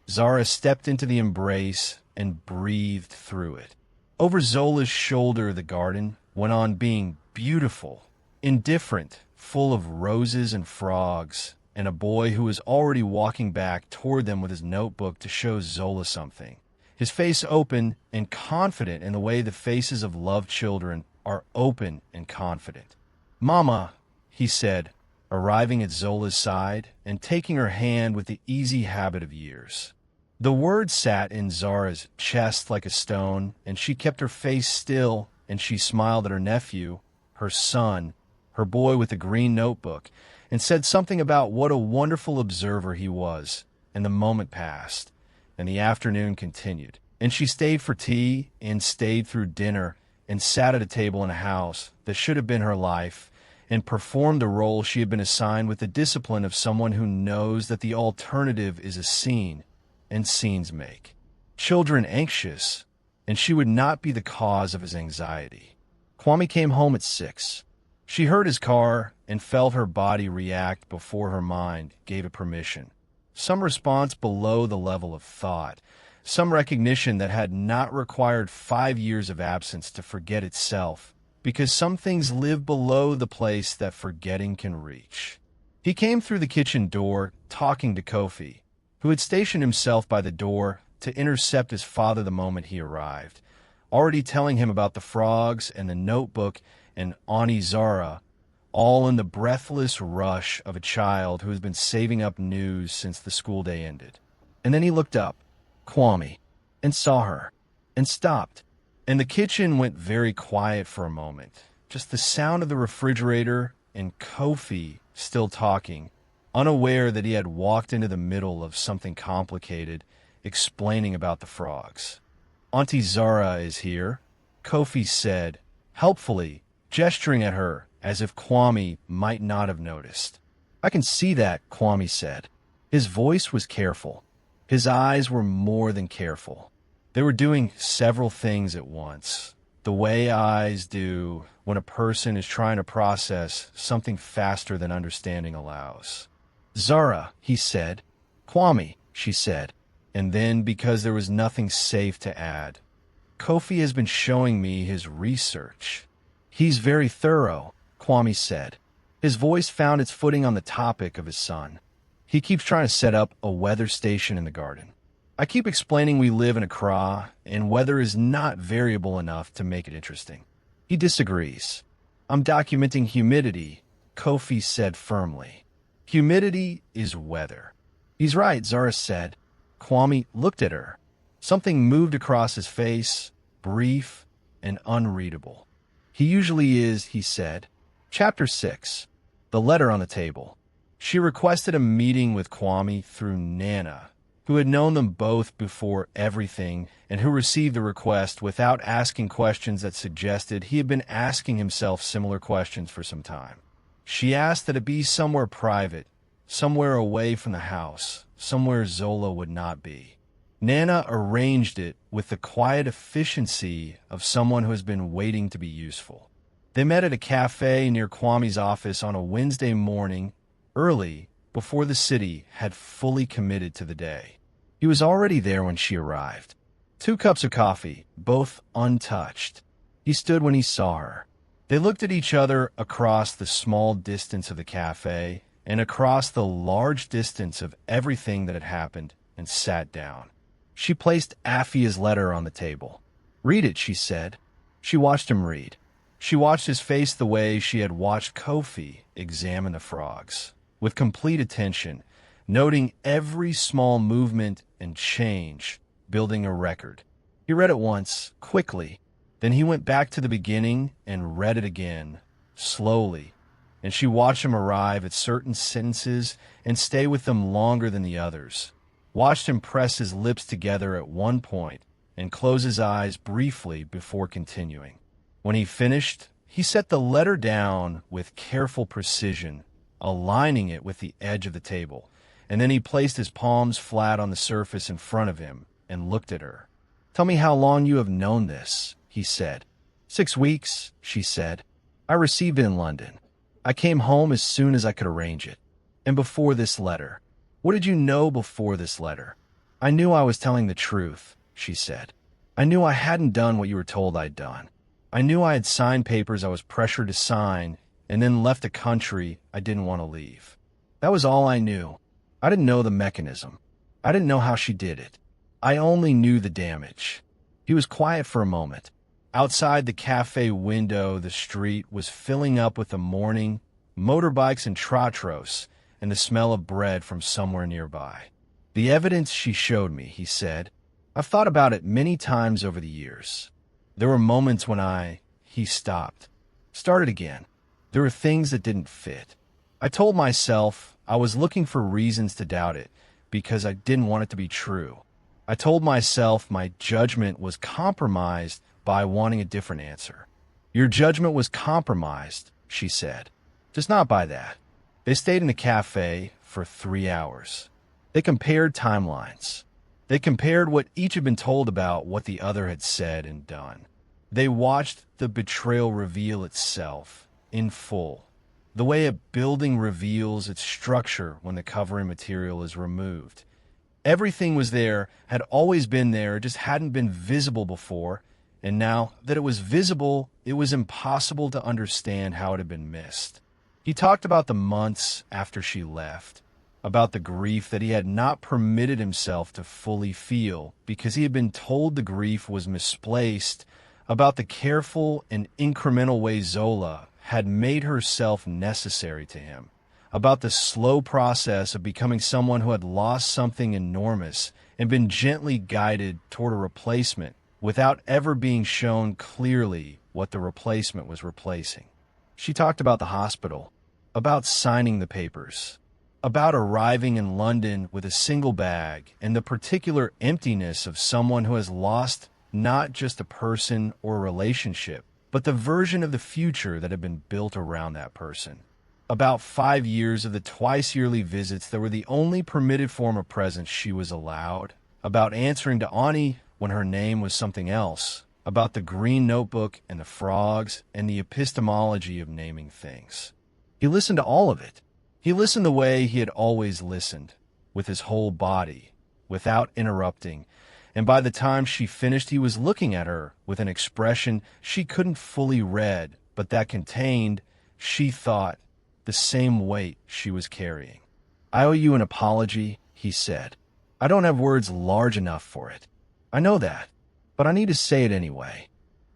Zara stepped into the embrace and breathed through it. Over Zola's shoulder, the garden went on being beautiful, indifferent, full of roses and frogs, and a boy who was already walking back toward them with his notebook to show Zola something, his face open and confident in the way the faces of loved children are open and confident. "Mama," he said, arriving at Zola's side and taking her hand with the easy habit of years. The word sat in Zara's chest like a stone, and she kept her face still, and she smiled at her nephew, her son, her boy with the green notebook, and said something about what a wonderful observer he was, and the moment passed, and the afternoon continued, and she stayed for tea and stayed through dinner and sat at a table in a house that should have been her life, and performed the role she had been assigned with the discipline of someone who knows that the alternative is a scene, and scenes make children anxious, and she would not be the cause of his anxiety. Kwame came home at 6. She heard his car and felt her body react before her mind gave it permission. Some response below the level of thought, some recognition that had not required 5 years of absence to forget itself, because some things live below the place that forgetting can reach. He came through the kitchen door, talking to Kofi, who had stationed himself by the door to intercept his father the moment he arrived, already telling him about the frogs and the notebook and Aunty Zara, all in the breathless rush of a child who has been saving up news since the school day ended. And then he looked up, Kwame, and saw her, and stopped. And the kitchen went very quiet for a moment. Just the sound of the refrigerator and Kofi still talking, unaware that he had walked into the middle of something complicated, explaining about the frogs. Aunty Zara is here, Kofi said, helpfully, gesturing at her as if Kwame might not have noticed. I can see that, Kwame said. His voice was careful. His eyes were more than careful. They were doing several things at once, the way eyes do when a person is trying to process something faster than understanding allows. Zara, he said. Kwame, she said. And then, because there was nothing safe to add, Kofi has been showing me his research. He's very thorough, Kwame said. His voice found its footing on the topic of his son. He keeps trying to set up a weather station in the garden. I keep explaining we live in Accra, and weather is not variable enough to make it interesting. He disagrees. I'm documenting humidity, Kofi said firmly. Humidity is weather. He's right, Zara said. Kwame looked at her. Something moved across his face, brief and unreadable. He usually is, he said. Chapter 6. The letter on the table. She requested a meeting with Kwame through Nana, who had known them both before everything and who received the request without asking questions that suggested he had been asking himself similar questions for some time. She asked that it be somewhere private, somewhere away from the house, somewhere Zola would not be. Nana arranged it with the quiet efficiency of someone who has been waiting to be useful. They met at a cafe near Kwame's office on a Wednesday morning, early, before the city had fully committed to the day. He was already there when she arrived. 2 cups of coffee, both untouched. He stood when he saw her. They looked at each other across the small distance of the cafe and across the large distance of everything that had happened and sat down. She placed Afia's letter on the table. Read it, she said. She watched him read. She watched his face the way she had watched Kofi examine the frogs, with complete attention, noting every small movement and change, building a record. He read it once, quickly. Then he went back to the beginning and read it again, slowly, and she watched him arrive at certain sentences and stay with them longer than the others, watched him press his lips together at one point and close his eyes briefly before continuing. When he finished, he set the letter down with careful precision, aligning it with the edge of the table, and then he placed his palms flat on the surface in front of him and looked at her. Tell me how long you have known this, he said. 6 weeks, she said. I received it in London. I came home as soon as I could arrange it. And before this letter. What did you know before this letter? I knew I was telling the truth, she said. I knew I hadn't done what you were told I'd done. I knew I had signed papers I was pressured to sign and then left a country I didn't want to leave. That was all I knew. I didn't know the mechanism. I didn't know how she did it. I only knew the damage. He was quiet for a moment. Outside the cafe window, the street was filling up with the morning, motorbikes and trotros, and the smell of bread from somewhere nearby. The evidence she showed me, he said. I've thought about it many times over the years. There were moments when he stopped, started again. There were things that didn't fit. I told myself I was looking for reasons to doubt it because I didn't want it to be true. I told myself my judgment was compromised by wanting a different answer. Your judgment was compromised, she said. Just not by that. They stayed in the cafe for 3 hours. They compared timelines. They compared what each had been told about what the other had said and done. They watched the betrayal reveal itself in full, the way a building reveals its structure when the covering material is removed. Everything was there, had always been there, just hadn't been visible before, and now that it was visible, it was impossible to understand how it had been missed. He talked about the months after she left, about the grief that he had not permitted himself to fully feel because he had been told the grief was misplaced, about the careful and incremental way Zola had made herself necessary to him, about the slow process of becoming someone who had lost something enormous and been gently guided toward a replacement without ever being shown clearly what the replacement was replacing. She talked about the hospital, about signing the papers, about arriving in London with a single bag and the particular emptiness of someone who has lost not just a person or a relationship, but the version of the future that had been built around that person. About 5 years of the twice-yearly visits that were the only permitted form of presence she was allowed, about answering to Aunty when her name was something else, about the green notebook and the frogs and the epistemology of naming things. He listened to all of it. He listened the way he had always listened, with his whole body, without interrupting, and by the time she finished he was looking at her with an expression she couldn't fully read, but that contained, she thought, the same weight she was carrying. "I owe you an apology," he said. "I don't have words large enough for it. I know that, but I need to say it anyway.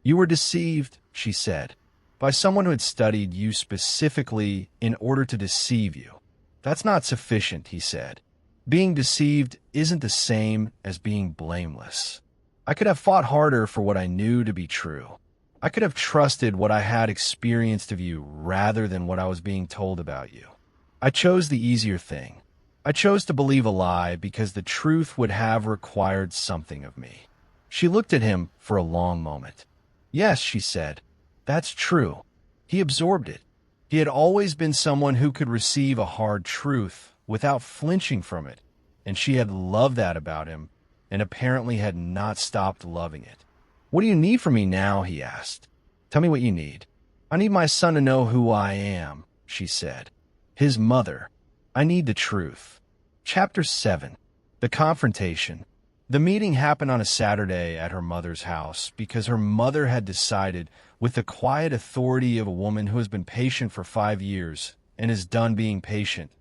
You were deceived," she said, "by someone who had studied you specifically in order to deceive you." "That's not sufficient," he said. "Being deceived isn't the same as being blameless. I could have fought harder for what I knew to be true. I could have trusted what I had experienced of you rather than what I was being told about you. I chose the easier thing. I chose to believe a lie because the truth would have required something of me." She looked at him for a long moment. "Yes," she said, "that's true." He absorbed it. He had always been someone who could receive a hard truth without flinching from it, and she had loved that about him and apparently had not stopped loving it. "What do you need from me now?" he asked. "Tell me what you need." "I need my son to know who I am," she said. "His mother. I need the truth." Chapter 7. The Confrontation. The meeting happened on a Saturday at her mother's house because her mother had decided, with the quiet authority of a woman who has been patient for 5 years and is done being patient,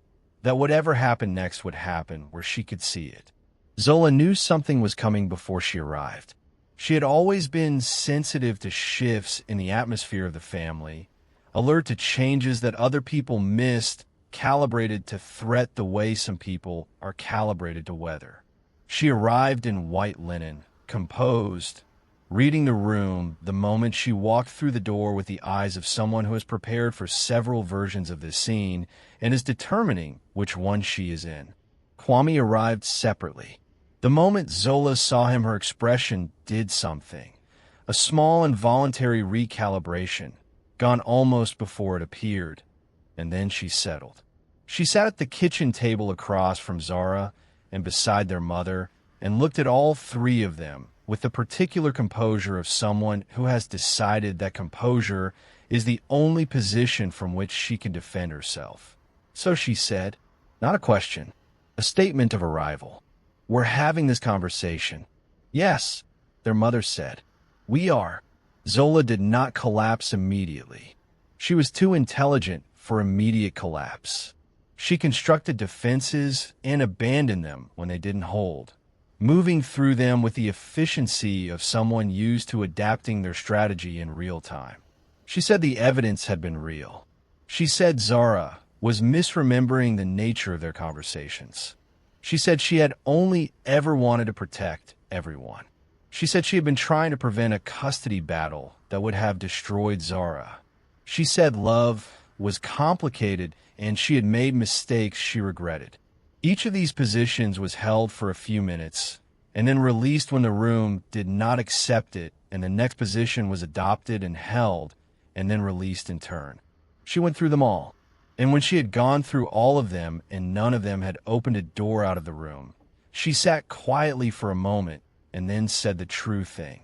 that whatever happened next would happen where she could see it. Zola knew something was coming before she arrived. She had always been sensitive to shifts in the atmosphere of the family, alert to changes that other people missed, calibrated to threat the way some people are calibrated to weather. She arrived in white linen, composed, reading the room the moment she walked through the door with the eyes of someone who has prepared for several versions of this scene and is determining which one she is in. Kwame arrived separately. The moment Zola saw him, her expression did something. A small involuntary recalibration, gone almost before it appeared, and then she settled. She sat at the kitchen table across from Zara and beside their mother and looked at all three of them with the particular composure of someone who has decided that composure is the only position from which she can defend herself. So she said, "Not a question, a statement of arrival. We're having this conversation." "Yes," their mother said. "We are." Zola did not collapse immediately. She was too intelligent for immediate collapse. She constructed defenses and abandoned them when they didn't hold, moving through them with the efficiency of someone used to adapting their strategy in real time. She said the evidence had been real. She said Zara was misremembering the nature of their conversations. She said she had only ever wanted to protect everyone. She said she had been trying to prevent a custody battle that would have destroyed Zara. She said love was complicated and she had made mistakes she regretted. Each of these positions was held for a few minutes and then released when the room did not accept it, and the next position was adopted and held and then released in turn. She went through them all. And when she had gone through all of them and none of them had opened a door out of the room, she sat quietly for a moment and then said the true thing.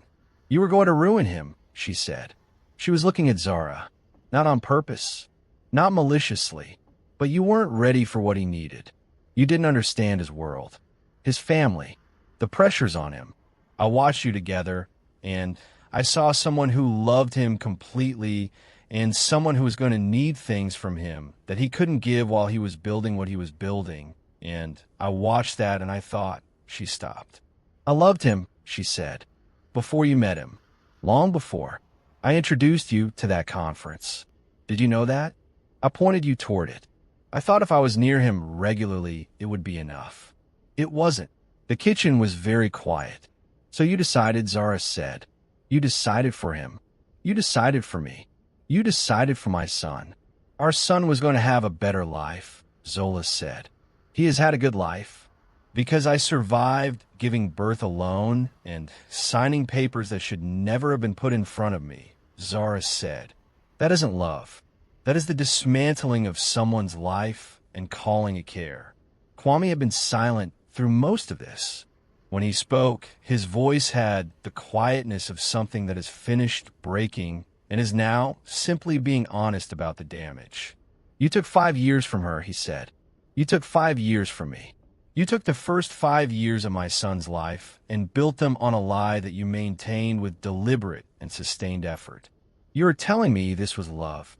"You were going to ruin him," she said. She was looking at Zara, not on purpose, not maliciously, but you weren't ready for what he needed. You didn't understand his world, his family, the pressures on him. I watched you together, and I saw someone who loved him completely and someone who was going to need things from him that he couldn't give while he was building what he was building. And I watched that and I thought, she stopped. "I loved him," she said, "before you met him. Long before. I introduced you to that conference. Did you know that? I pointed you toward it. I thought if I was near him regularly, it would be enough. It wasn't. The kitchen was very quiet. So you decided," Zara said. "You decided for him. You decided for me. You decided for my son. Our son was going to have a better life," Zola said. "He has had a good life. Because I survived giving birth alone and signing papers that should never have been put in front of me," Zara said. "That isn't love. That is the dismantling of someone's life and calling it care." Kwame had been silent through most of this. When he spoke, his voice had the quietness of something that is finished breaking and is now simply being honest about the damage. "You took 5 years from her," he said. "You took 5 years from me. You took the first 5 years of my son's life and built them on a lie that you maintained with deliberate and sustained effort. You are telling me this was love."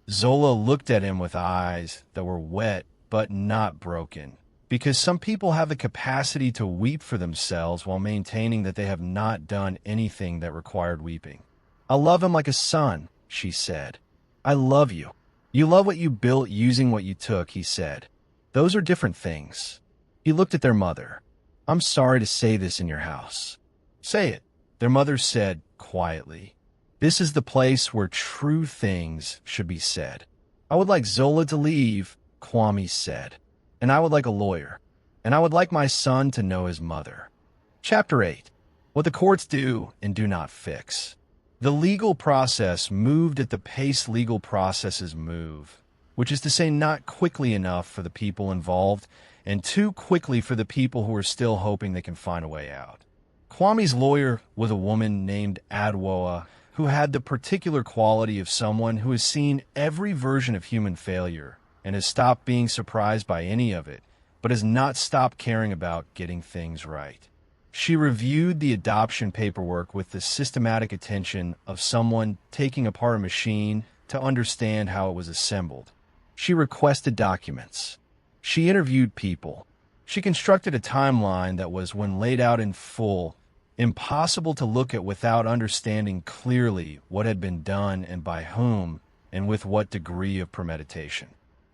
Zola looked at him with eyes that were wet but not broken, because some people have the capacity to weep for themselves while maintaining that they have not done anything that required weeping. "I love him like a son," she said. "I love you. You love what you built using what you took," he said. "Those are different things." He looked at their mother. "I'm sorry to say this in your house." "Say it," their mother said quietly. "This is the place where true things should be said." "I would like Zola to leave," Kwame said. "And I would like a lawyer. And I would like my son to know his mother." Chapter 8. What the courts do and do not fix. The legal process moved at the pace legal processes move, which is to say not quickly enough for the people involved and too quickly for the people who are still hoping they can find a way out. Kwame's lawyer was a woman named Adwoa, who had the particular quality of someone who has seen every version of human failure and has stopped being surprised by any of it, but has not stopped caring about getting things right. She reviewed the adoption paperwork with the systematic attention of someone taking apart a machine to understand how it was assembled. She requested documents. She interviewed people. She constructed a timeline that was, when laid out in full, impossible to look at without understanding clearly what had been done and by whom and with what degree of premeditation.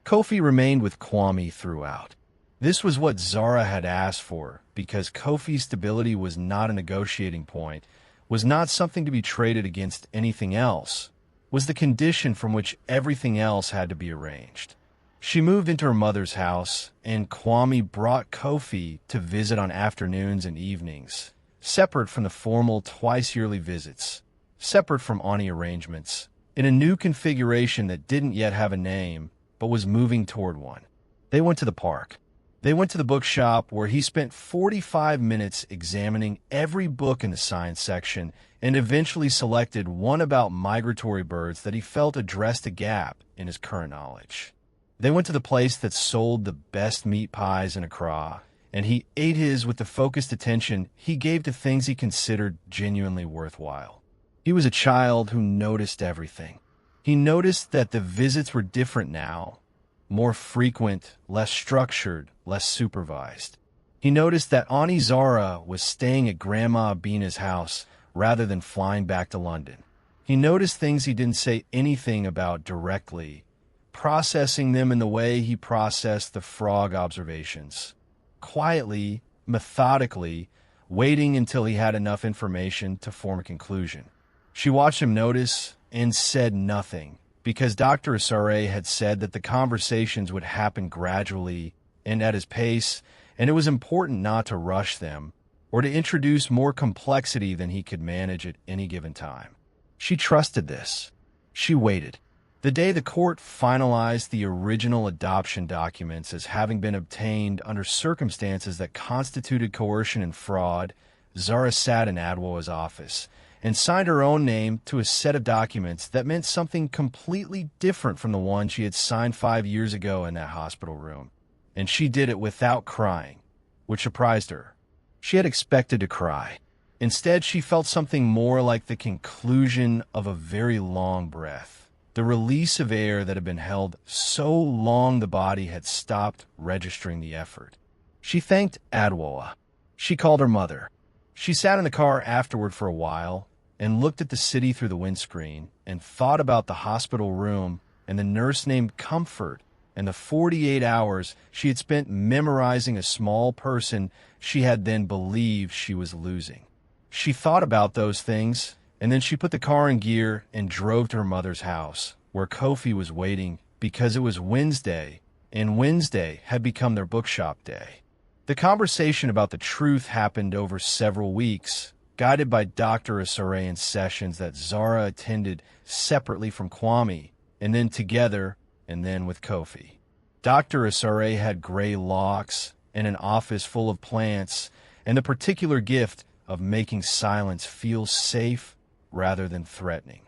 Kofi remained with Kwame throughout. This was what Zara had asked for, because Kofi's stability was not a negotiating point, was not something to be traded against anything else, was the condition from which everything else had to be arranged. She moved into her mother's house, and Kwame brought Kofi to visit on afternoons and evenings, separate from the formal twice-yearly visits, separate from Aunty arrangements, in a new configuration that didn't yet have a name, but was moving toward one. They went to the park. They went to the bookshop where he spent 45 minutes examining every book in the science section and eventually selected one about migratory birds that he felt addressed a gap in his current knowledge. They went to the place that sold the best meat pies in Accra, and he ate his with the focused attention he gave to things he considered genuinely worthwhile. He was a child who noticed everything. He noticed that the visits were different now, more frequent, less structured, less supervised. He noticed that Aunty Zara was staying at Grandma Abina's house rather than flying back to London. He noticed things he didn't say anything about directly, processing them in the way he processed the frog observations. Quietly, methodically, waiting until he had enough information to form a conclusion. She watched him notice and said nothing, because Dr. Asare had said that the conversations would happen gradually and at his pace, and it was important not to rush them or to introduce more complexity than he could manage at any given time. She trusted this. She waited. The day the court finalized the original adoption documents as having been obtained under circumstances that constituted coercion and fraud, Zara sat in Adwoa's office and signed her own name to a set of documents that meant something completely different from the one she had signed 5 years ago in that hospital room. And she did it without crying, which surprised her. She had expected to cry. Instead, she felt something more like the conclusion of a very long breath, the release of air that had been held so long the body had stopped registering the effort. She thanked Adwoa. She called her mother. She sat in the car afterward for a while and looked at the city through the windscreen and thought about the hospital room and the nurse named Comfort and the 48 hours she had spent memorizing a small person she had then believed she was losing. She thought about those things, and then she put the car in gear and drove to her mother's house, where Kofi was waiting because it was Wednesday, and Wednesday had become their bookshop day. The conversation about the truth happened over several weeks, guided by Dr. Asarayan's sessions that Zara attended separately from Kwame, and then together, and then with Kofi. Dr. Asare had gray locks and an office full of plants, and the particular gift of making silence feel safe rather than threatening.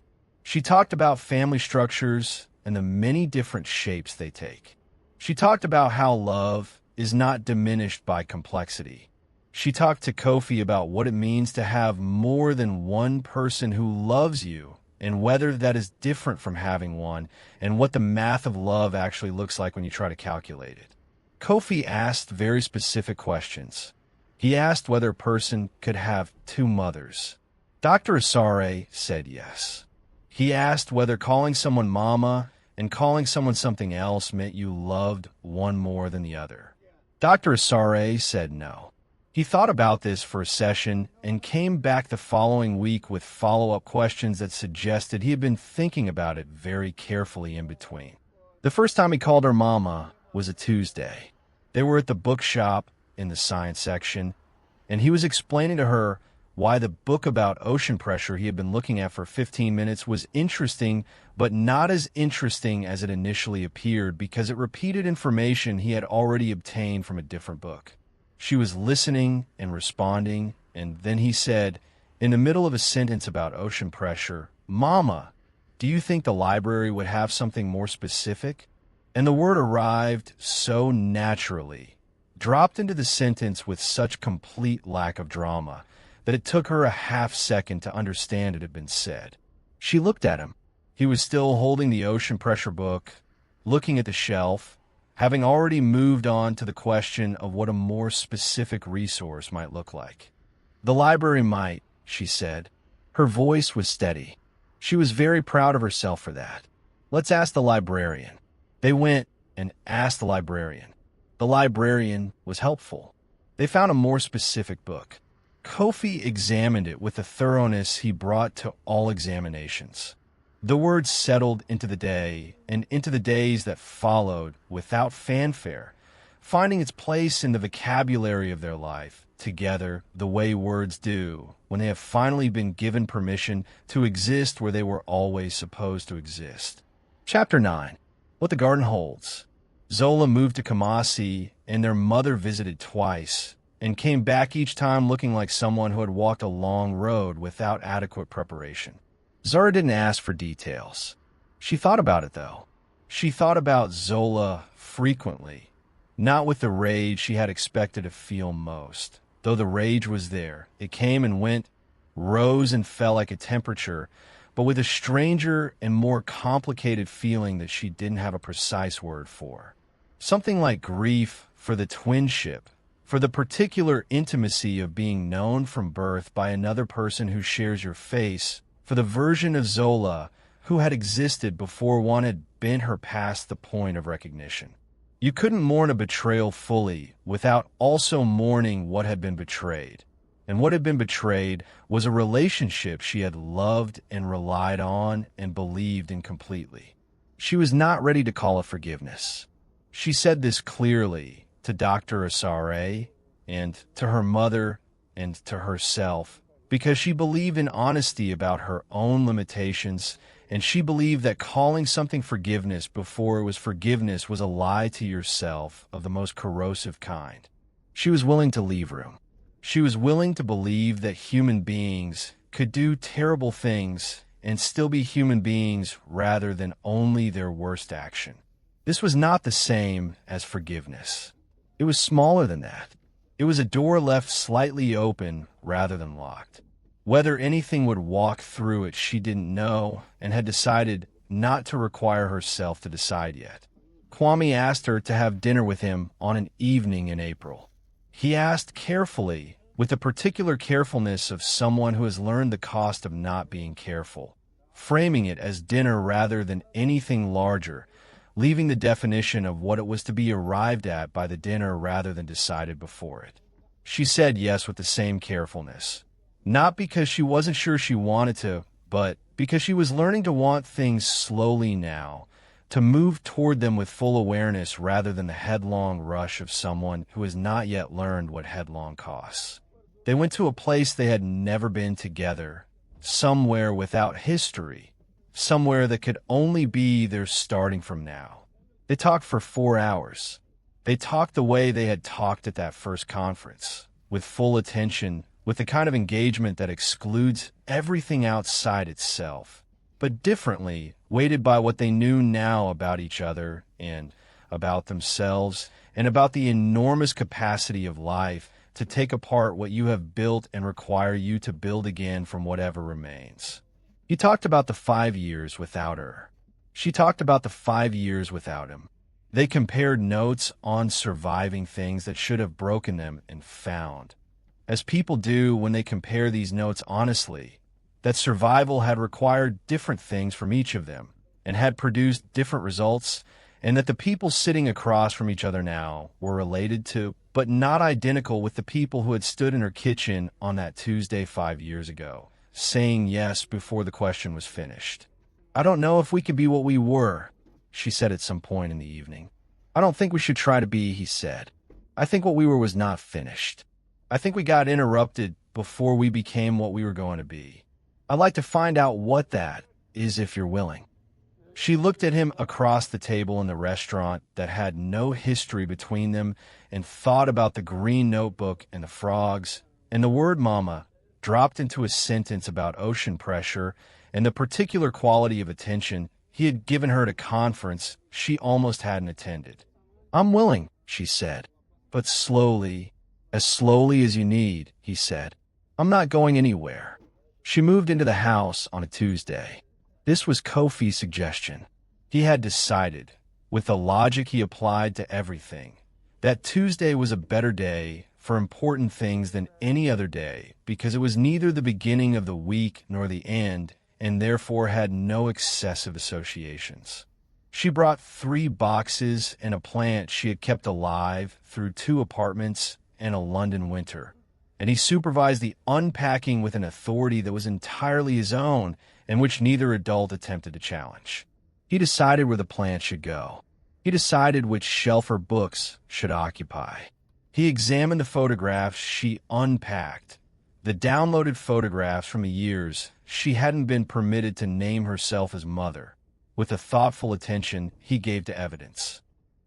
She talked about family structures and the many different shapes they take. She talked about how love is not diminished by complexity. She talked to Kofi about what it means to have more than one person who loves you and whether that is different from having one and what the math of love actually looks like when you try to calculate it. Kofi asked very specific questions. He asked whether a person could have two mothers. Dr. Asare said yes. He asked whether calling someone mama and calling someone something else meant you loved one more than the other. Dr. Asare said no. He thought about this for a session and came back the following week with follow-up questions that suggested he had been thinking about it very carefully in between. The first time he called her mama was a Tuesday. They were at the bookshop in the science section, and he was explaining to her why the book about ocean pressure he had been looking at for 15 minutes was interesting, but not as interesting as it initially appeared because it repeated information he had already obtained from a different book. She was listening and responding, and then he said, in the middle of a sentence about ocean pressure, "Mama, do you think the library would have something more specific?" And the word arrived so naturally, dropped into the sentence with such complete lack of drama, that it took her a half-second to understand it had been said. She looked at him. He was still holding the ocean pressure book, looking at the shelf, having already moved on to the question of what a more specific resource might look like. "The library might," she said. Her voice was steady. She was very proud of herself for that. "Let's ask the librarian." They went and asked the librarian. The librarian was helpful. They found a more specific book. Kofi examined it with the thoroughness he brought to all examinations. The words settled into the day and into the days that followed without fanfare, finding its place in the vocabulary of their life, together the way words do when they have finally been given permission to exist where they were always supposed to exist. Chapter 9. What the Garden Holds. Zola moved to Kamasi, and their mother visited twice, and came back each time looking like someone who had walked a long road without adequate preparation. Zara didn't ask for details. She thought about it, though. She thought about Zola frequently, not with the rage she had expected to feel most. Though the rage was there, it came and went, rose and fell like a temperature, but with a stranger and more complicated feeling that she didn't have a precise word for. Something like grief for the twinship, for the particular intimacy of being known from birth by another person who shares your face, for the version of Zola who had existed before one had bent her past the point of recognition. You couldn't mourn a betrayal fully without also mourning what had been betrayed. And what had been betrayed was a relationship she had loved and relied on and believed in completely. She was not ready to call it forgiveness. She said this clearly to Dr. Asare and to her mother and to herself because she believed in honesty about her own limitations and she believed that calling something forgiveness before it was forgiveness was a lie to yourself of the most corrosive kind. She was willing to leave room. She was willing to believe that human beings could do terrible things and still be human beings rather than only their worst action. This was not the same as forgiveness. It was smaller than that. It was a door left slightly open rather than locked. Whether anything would walk through it, she didn't know and had decided not to require herself to decide yet. Kwame asked her to have dinner with him on an evening in April. He asked carefully, with the particular carefulness of someone who has learned the cost of not being careful, framing it as dinner rather than anything larger, leaving the definition of what it was to be arrived at by the dinner rather than decided before it. She said yes with the same carefulness, not because she wasn't sure she wanted to, but because she was learning to want things slowly now, to move toward them with full awareness rather than the headlong rush of someone who has not yet learned what headlong costs. They went to a place they had never been together, somewhere without history, somewhere that could only be their starting from now. They talked for 4 hours. They talked the way they had talked at that first conference, with full attention, with the kind of engagement that excludes everything outside itself, but differently, weighted by what they knew now about each other and about themselves and about the enormous capacity of life to take apart what you have built and require you to build again from whatever remains. He talked about the 5 years without her. She talked about the 5 years without him. They compared notes on surviving things that should have broken them and found, as people do when they compare these notes honestly, that survival had required different things from each of them and had produced different results, and that the people sitting across from each other now were related to, but not identical with the people who had stood in her kitchen on that Tuesday 5 years ago, saying yes before the question was finished. "I don't know if we could be what we were," she said at some point in the evening. "I don't think we should try to be," he said. "I think what we were was not finished. I think we got interrupted before we became what we were going to be. I'd like to find out what that is if you're willing." She looked at him across the table in the restaurant that had no history between them and thought about the green notebook and the frogs, and the word mama dropped into a sentence about ocean pressure and the particular quality of attention he had given her at a conference she almost hadn't attended. "I'm willing," she said, "but slowly, as slowly as you need," he said. "I'm not going anywhere." She moved into the house on a Tuesday. This was Kofi's suggestion. He had decided, with the logic he applied to everything, that Tuesday was a better day for important things than any other day because it was neither the beginning of the week nor the end, and therefore had no excessive associations. She brought 3 boxes and a plant she had kept alive through 2 apartments and a London winter, and he supervised the unpacking with an authority that was entirely his own and which neither adult attempted to challenge. He decided where the plant should go. He decided which shelf her books should occupy. He examined the photographs she unpacked, the downloaded photographs from the years she hadn't been permitted to name herself as mother, with the thoughtful attention he gave to evidence.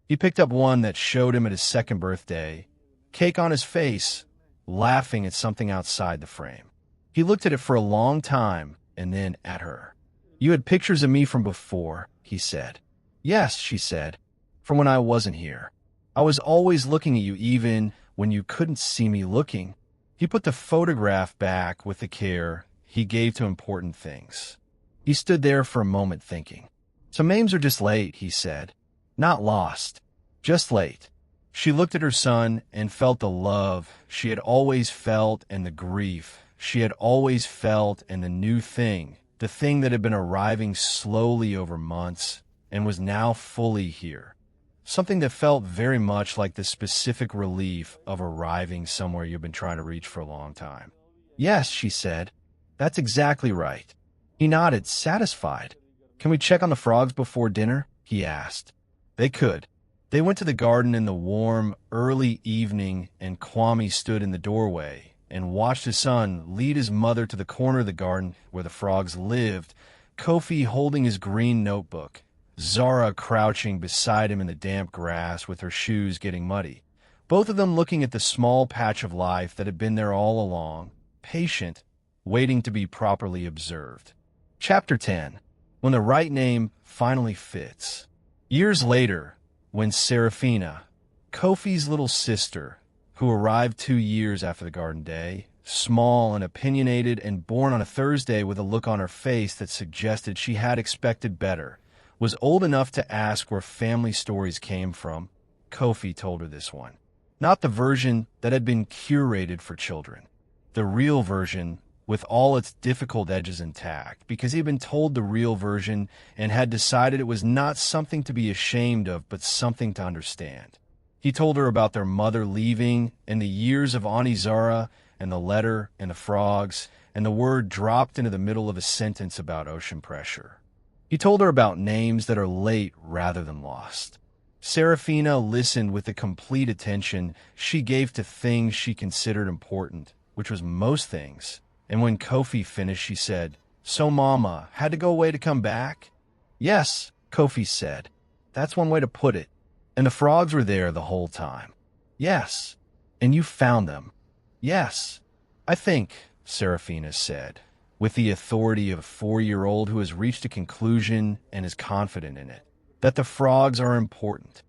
He picked up one that showed him at his 2nd birthday, cake on his face, laughing at something outside the frame. He looked at it for a long time and then at her. "You had pictures of me from before," he said. "Yes," she said, "from when I wasn't here. I was always looking at you even when you couldn't see me looking." He put the photograph back with the care he gave to important things. He stood there for a moment thinking. "Some names are just late," he said. "Not lost, just late." She looked at her son and felt the love she had always felt and the grief she had always felt and the new thing, the thing that had been arriving slowly over months and was now fully here. Something that felt very much like the specific relief of arriving somewhere you've been trying to reach for a long time. "Yes," she said. "That's exactly right." He nodded, satisfied. "Can we check on the frogs before dinner?" he asked. They could. They went to the garden in the warm, early evening, and Kwame stood in the doorway and watched his son lead his mother to the corner of the garden where the frogs lived, Kofi holding his green notebook, Zara crouching beside him in the damp grass with her shoes getting muddy, both of them looking at the small patch of life that had been there all along, patient, waiting to be properly observed. Chapter 10. When the right name finally fits. Years later, when Serafina, Kofi's little sister, who arrived 2 years after the garden day, small and opinionated and born on a Thursday with a look on her face that suggested she had expected better, was old enough to ask where family stories came from, Kofi told her this one. Not the version that had been curated for children. The real version with all its difficult edges intact, because he had been told the real version and had decided it was not something to be ashamed of, but something to understand. He told her about their mother leaving and the years of Aunty Zara and the letter and the frogs and the word dropped into the middle of a sentence about ocean pressure. He told her about names that are late rather than lost. Serafina listened with the complete attention she gave to things she considered important, which was most things. And when Kofi finished, she said, "So Mama had to go away to come back?" "Yes," Kofi said. "That's one way to put it. And the frogs were there the whole time." "Yes." "And you found them?" "Yes." "I think," Serafina said, with the authority of a 4-year-old who has reached a conclusion and is confident in it, "that the frogs are important."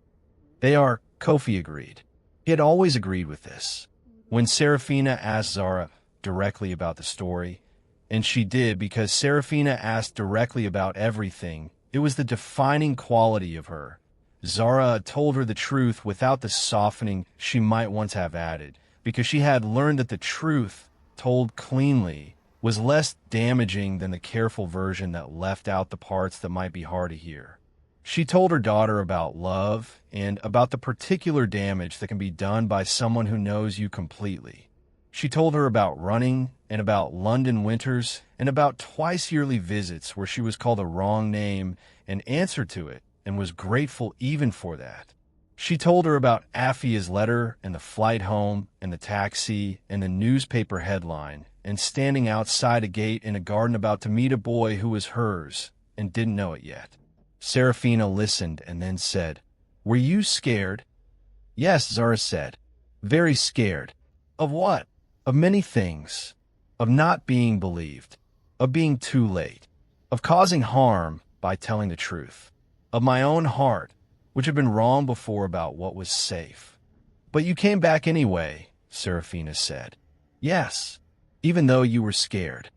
"They are," Kofi agreed. He had always agreed with this. When Serafina asked Zara directly about the story, and she did because Serafina asked directly about everything, it was the defining quality of her. Zara told her the truth without the softening she might once have added, because she had learned that the truth, told cleanly, was less damaging than the careful version that left out the parts that might be hard to hear. She told her daughter about love and about the particular damage that can be done by someone who knows you completely. She told her about running and about London winters and about twice-yearly visits where she was called a wrong name and answered to it and was grateful even for that. She told her about Afia's letter and the flight home and the taxi and the newspaper headline and standing outside a gate in a garden about to meet a boy who was hers and didn't know it yet. Serafina listened and then said, "Were you scared?" "Yes," Zara said. "Very scared." "Of what?" "Of many things. Of not being believed. Of being too late. Of causing harm by telling the truth. Of my own heart, which had been wrong before about what was safe." "But you came back anyway," Serafina said. "Yes, even though you were scared."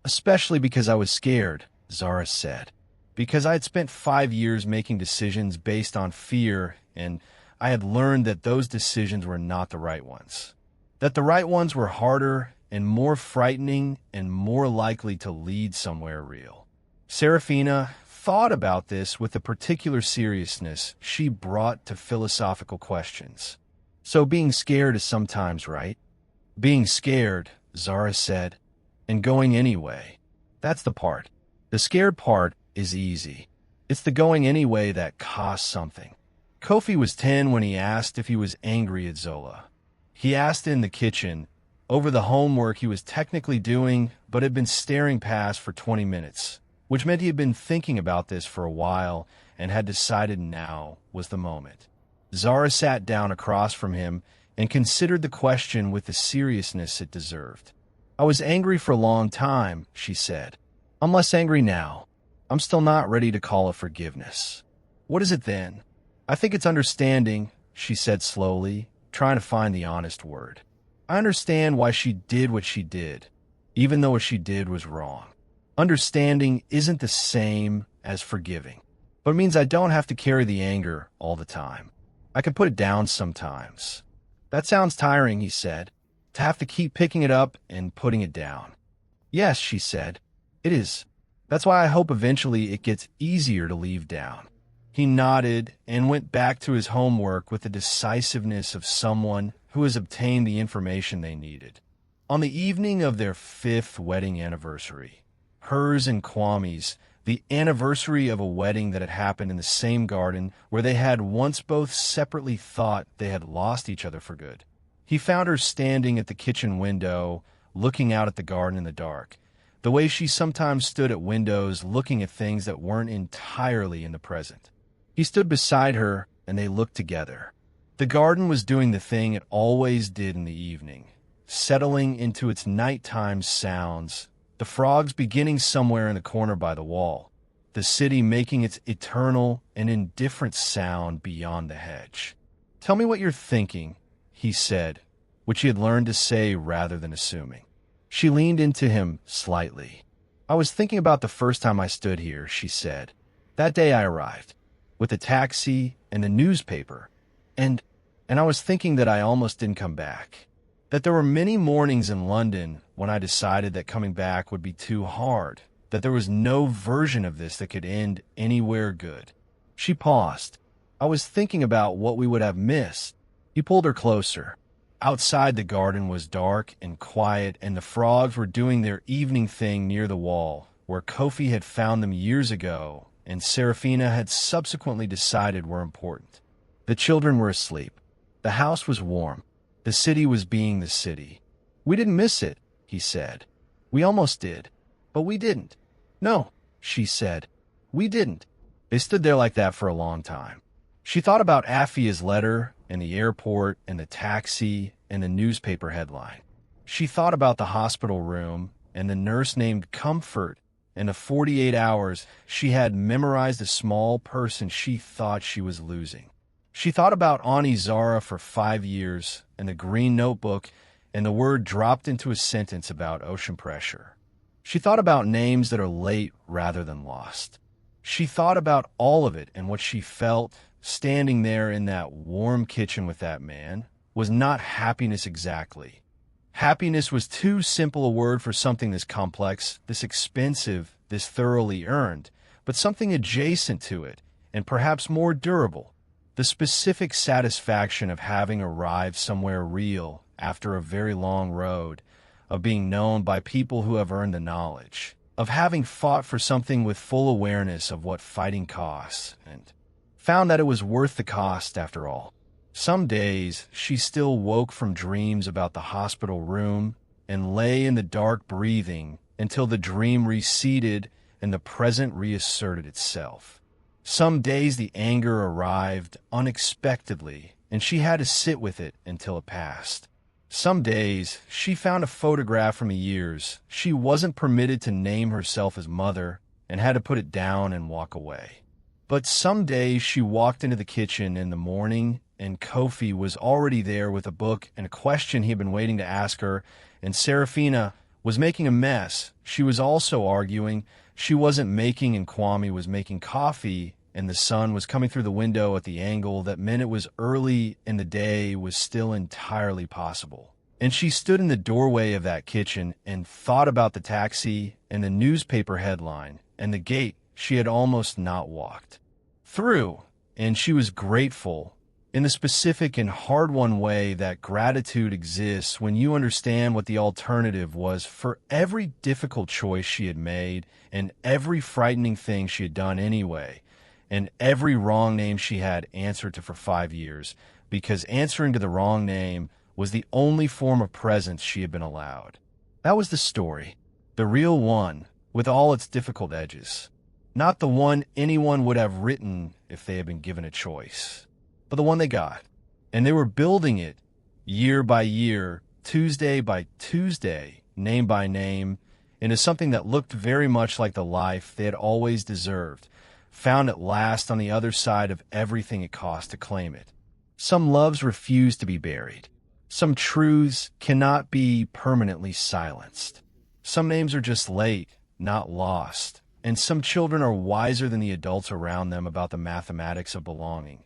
"Especially because I was scared," Zara said. "Because I had spent 5 years making decisions based on fear, and I had learned that those decisions were not the right ones. That the right ones were harder and more frightening and more likely to lead somewhere real." Serafina thought about this with the particular seriousness she brought to philosophical questions. "So being scared is sometimes right?" "Being scared," Zara said, "and going anyway. That's the part. The scared part is easy. It's the going anyway that costs something." Kofi was 10 when he asked if he was angry at Zola. He asked in the kitchen, over the homework he was technically doing but had been staring past for 20 minutes, which meant he had been thinking about this for a while and had decided now was the moment. Zara sat down across from him and considered the question with the seriousness it deserved. "I was angry for a long time," she said. "I'm less angry now. I'm still not ready to call it forgiveness." "What is it then?" "I think it's understanding," she said slowly, trying to find the honest word. "I understand why she did what she did, even though what she did was wrong. Understanding isn't the same as forgiving, but it means I don't have to carry the anger all the time. I can put it down sometimes." "That sounds tiring," he said, "to have to keep picking it up and putting it down." "Yes," she said, "it is. That's why I hope eventually it gets easier to leave down." He nodded and went back to his homework with the decisiveness of someone who has obtained the information they needed. On the evening of their 5th wedding anniversary, hers and Kwame's, the anniversary of a wedding that had happened in the same garden where they had once both separately thought they had lost each other for good, he found her standing at the kitchen window, looking out at the garden in the dark. the way she sometimes stood at windows looking at things that weren't entirely in the present. He stood beside her, and they looked together. The garden was doing the thing it always did in the evening, settling into its nighttime sounds, the frogs beginning somewhere in the corner by the wall, the city making its eternal and indifferent sound beyond the hedge. "Tell me what you're thinking," he said, which he had learned to say rather than assuming. She leaned into him slightly. "I was thinking about the first time I stood here," she said. "That day I arrived, with the taxi and the newspaper, and I was thinking that I almost didn't come back. That there were many mornings in London when I decided that coming back would be too hard, that there was no version of this that could end anywhere good." She paused. "I was thinking about what we would have missed." He pulled her closer. Outside, the garden was dark and quiet, and the frogs were doing their evening thing near the wall, where Kofi had found them years ago, and Serafina had subsequently decided were important. The children were asleep. The house was warm. The city was being the city. "We didn't miss it," he said. "We almost did, but we didn't." "No," she said. "We didn't." They stood there like that for a long time. She thought about Afia's letter and the airport and the taxi and the newspaper headline. She thought about the hospital room and the nurse named Comfort and the 48 hours she had memorized a small person she thought she was losing. She thought about Aunty Zara for 5 years and the green notebook and the word dropped into a sentence about ocean pressure. She thought about names that are late rather than lost. She thought about all of it, and what she felt standing there in that warm kitchen with that man was not happiness exactly. Happiness was too simple a word for something this complex, this expensive, this thoroughly earned, but something adjacent to it, and perhaps more durable. The specific satisfaction of having arrived somewhere real after a very long road, of being known by people who have earned the knowledge, of having fought for something with full awareness of what fighting costs, and found that it was worth the cost after all. Some days she still woke from dreams about the hospital room and lay in the dark breathing until the dream receded and the present reasserted itself. Some days the anger arrived unexpectedly and she had to sit with it until it passed. Some days she found a photograph from years she wasn't permitted to name herself as mother and had to put it down and walk away. But some days she walked into the kitchen in the morning and Kofi was already there with a book and a question he had been waiting to ask her, and Serafina was making a mess. She was also arguing. She wasn't making and Kwame was making coffee, and the sun was coming through the window at the angle that meant it was early in the day was still entirely possible. And she stood in the doorway of that kitchen and thought about the taxi and the newspaper headline and the gate she had almost not walked through, and she was grateful in the specific and hard-won way that gratitude exists when you understand what the alternative was for every difficult choice she had made and every frightening thing she had done anyway, and every wrong name she had answered to for 5 years, because answering to the wrong name was the only form of presence she had been allowed. That was the story, the real one, with all its difficult edges. Not the one anyone would have written if they had been given a choice, but the one they got. And they were building it year by year, Tuesday by Tuesday, name by name, into something that looked very much like the life they had always deserved, found at last on the other side of everything it cost to claim it. Some loves refuse to be buried. Some truths cannot be permanently silenced. Some names are just late, not lost. And some children are wiser than the adults around them about the mathematics of belonging.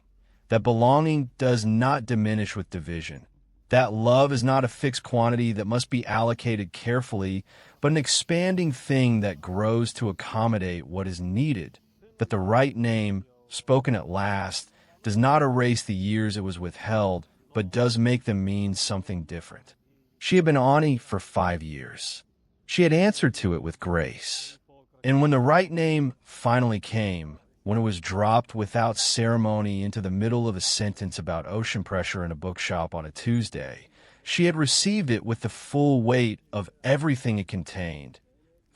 That belonging does not diminish with division. That love is not a fixed quantity that must be allocated carefully, but an expanding thing that grows to accommodate what is needed. That the right name, spoken at last, does not erase the years it was withheld, but does make them mean something different. She had been Aunty for 5 years. She had answered to it with grace. And when the right name finally came, when it was dropped without ceremony into the middle of a sentence about ocean pressure in a bookshop on a Tuesday, she had received it with the full weight of everything it contained,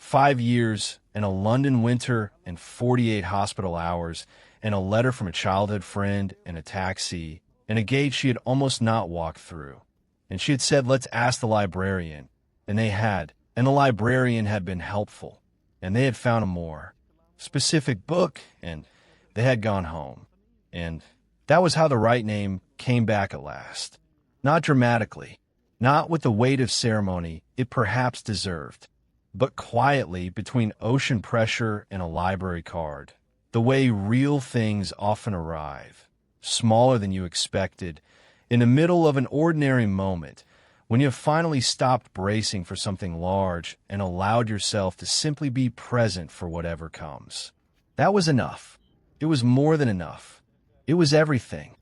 5 years and a London winter and 48 hospital hours and a letter from a childhood friend and a taxi and a gate she had almost not walked through. And she had said, let's ask the librarian. And they had. And the librarian had been helpful. And they had found a more specific book, and they had gone home. And that was how the right name came back at last. Not dramatically, not with the weight of ceremony it perhaps deserved, but quietly between ocean pressure and a library card, the way real things often arrive, smaller than you expected, in the middle of an ordinary moment, when you have finally stopped bracing for something large and allowed yourself to simply be present for whatever comes. That was enough. It was more than enough. It was everything.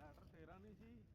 Letter ਤੇਰਾ ਨਹੀਂ ਸੀ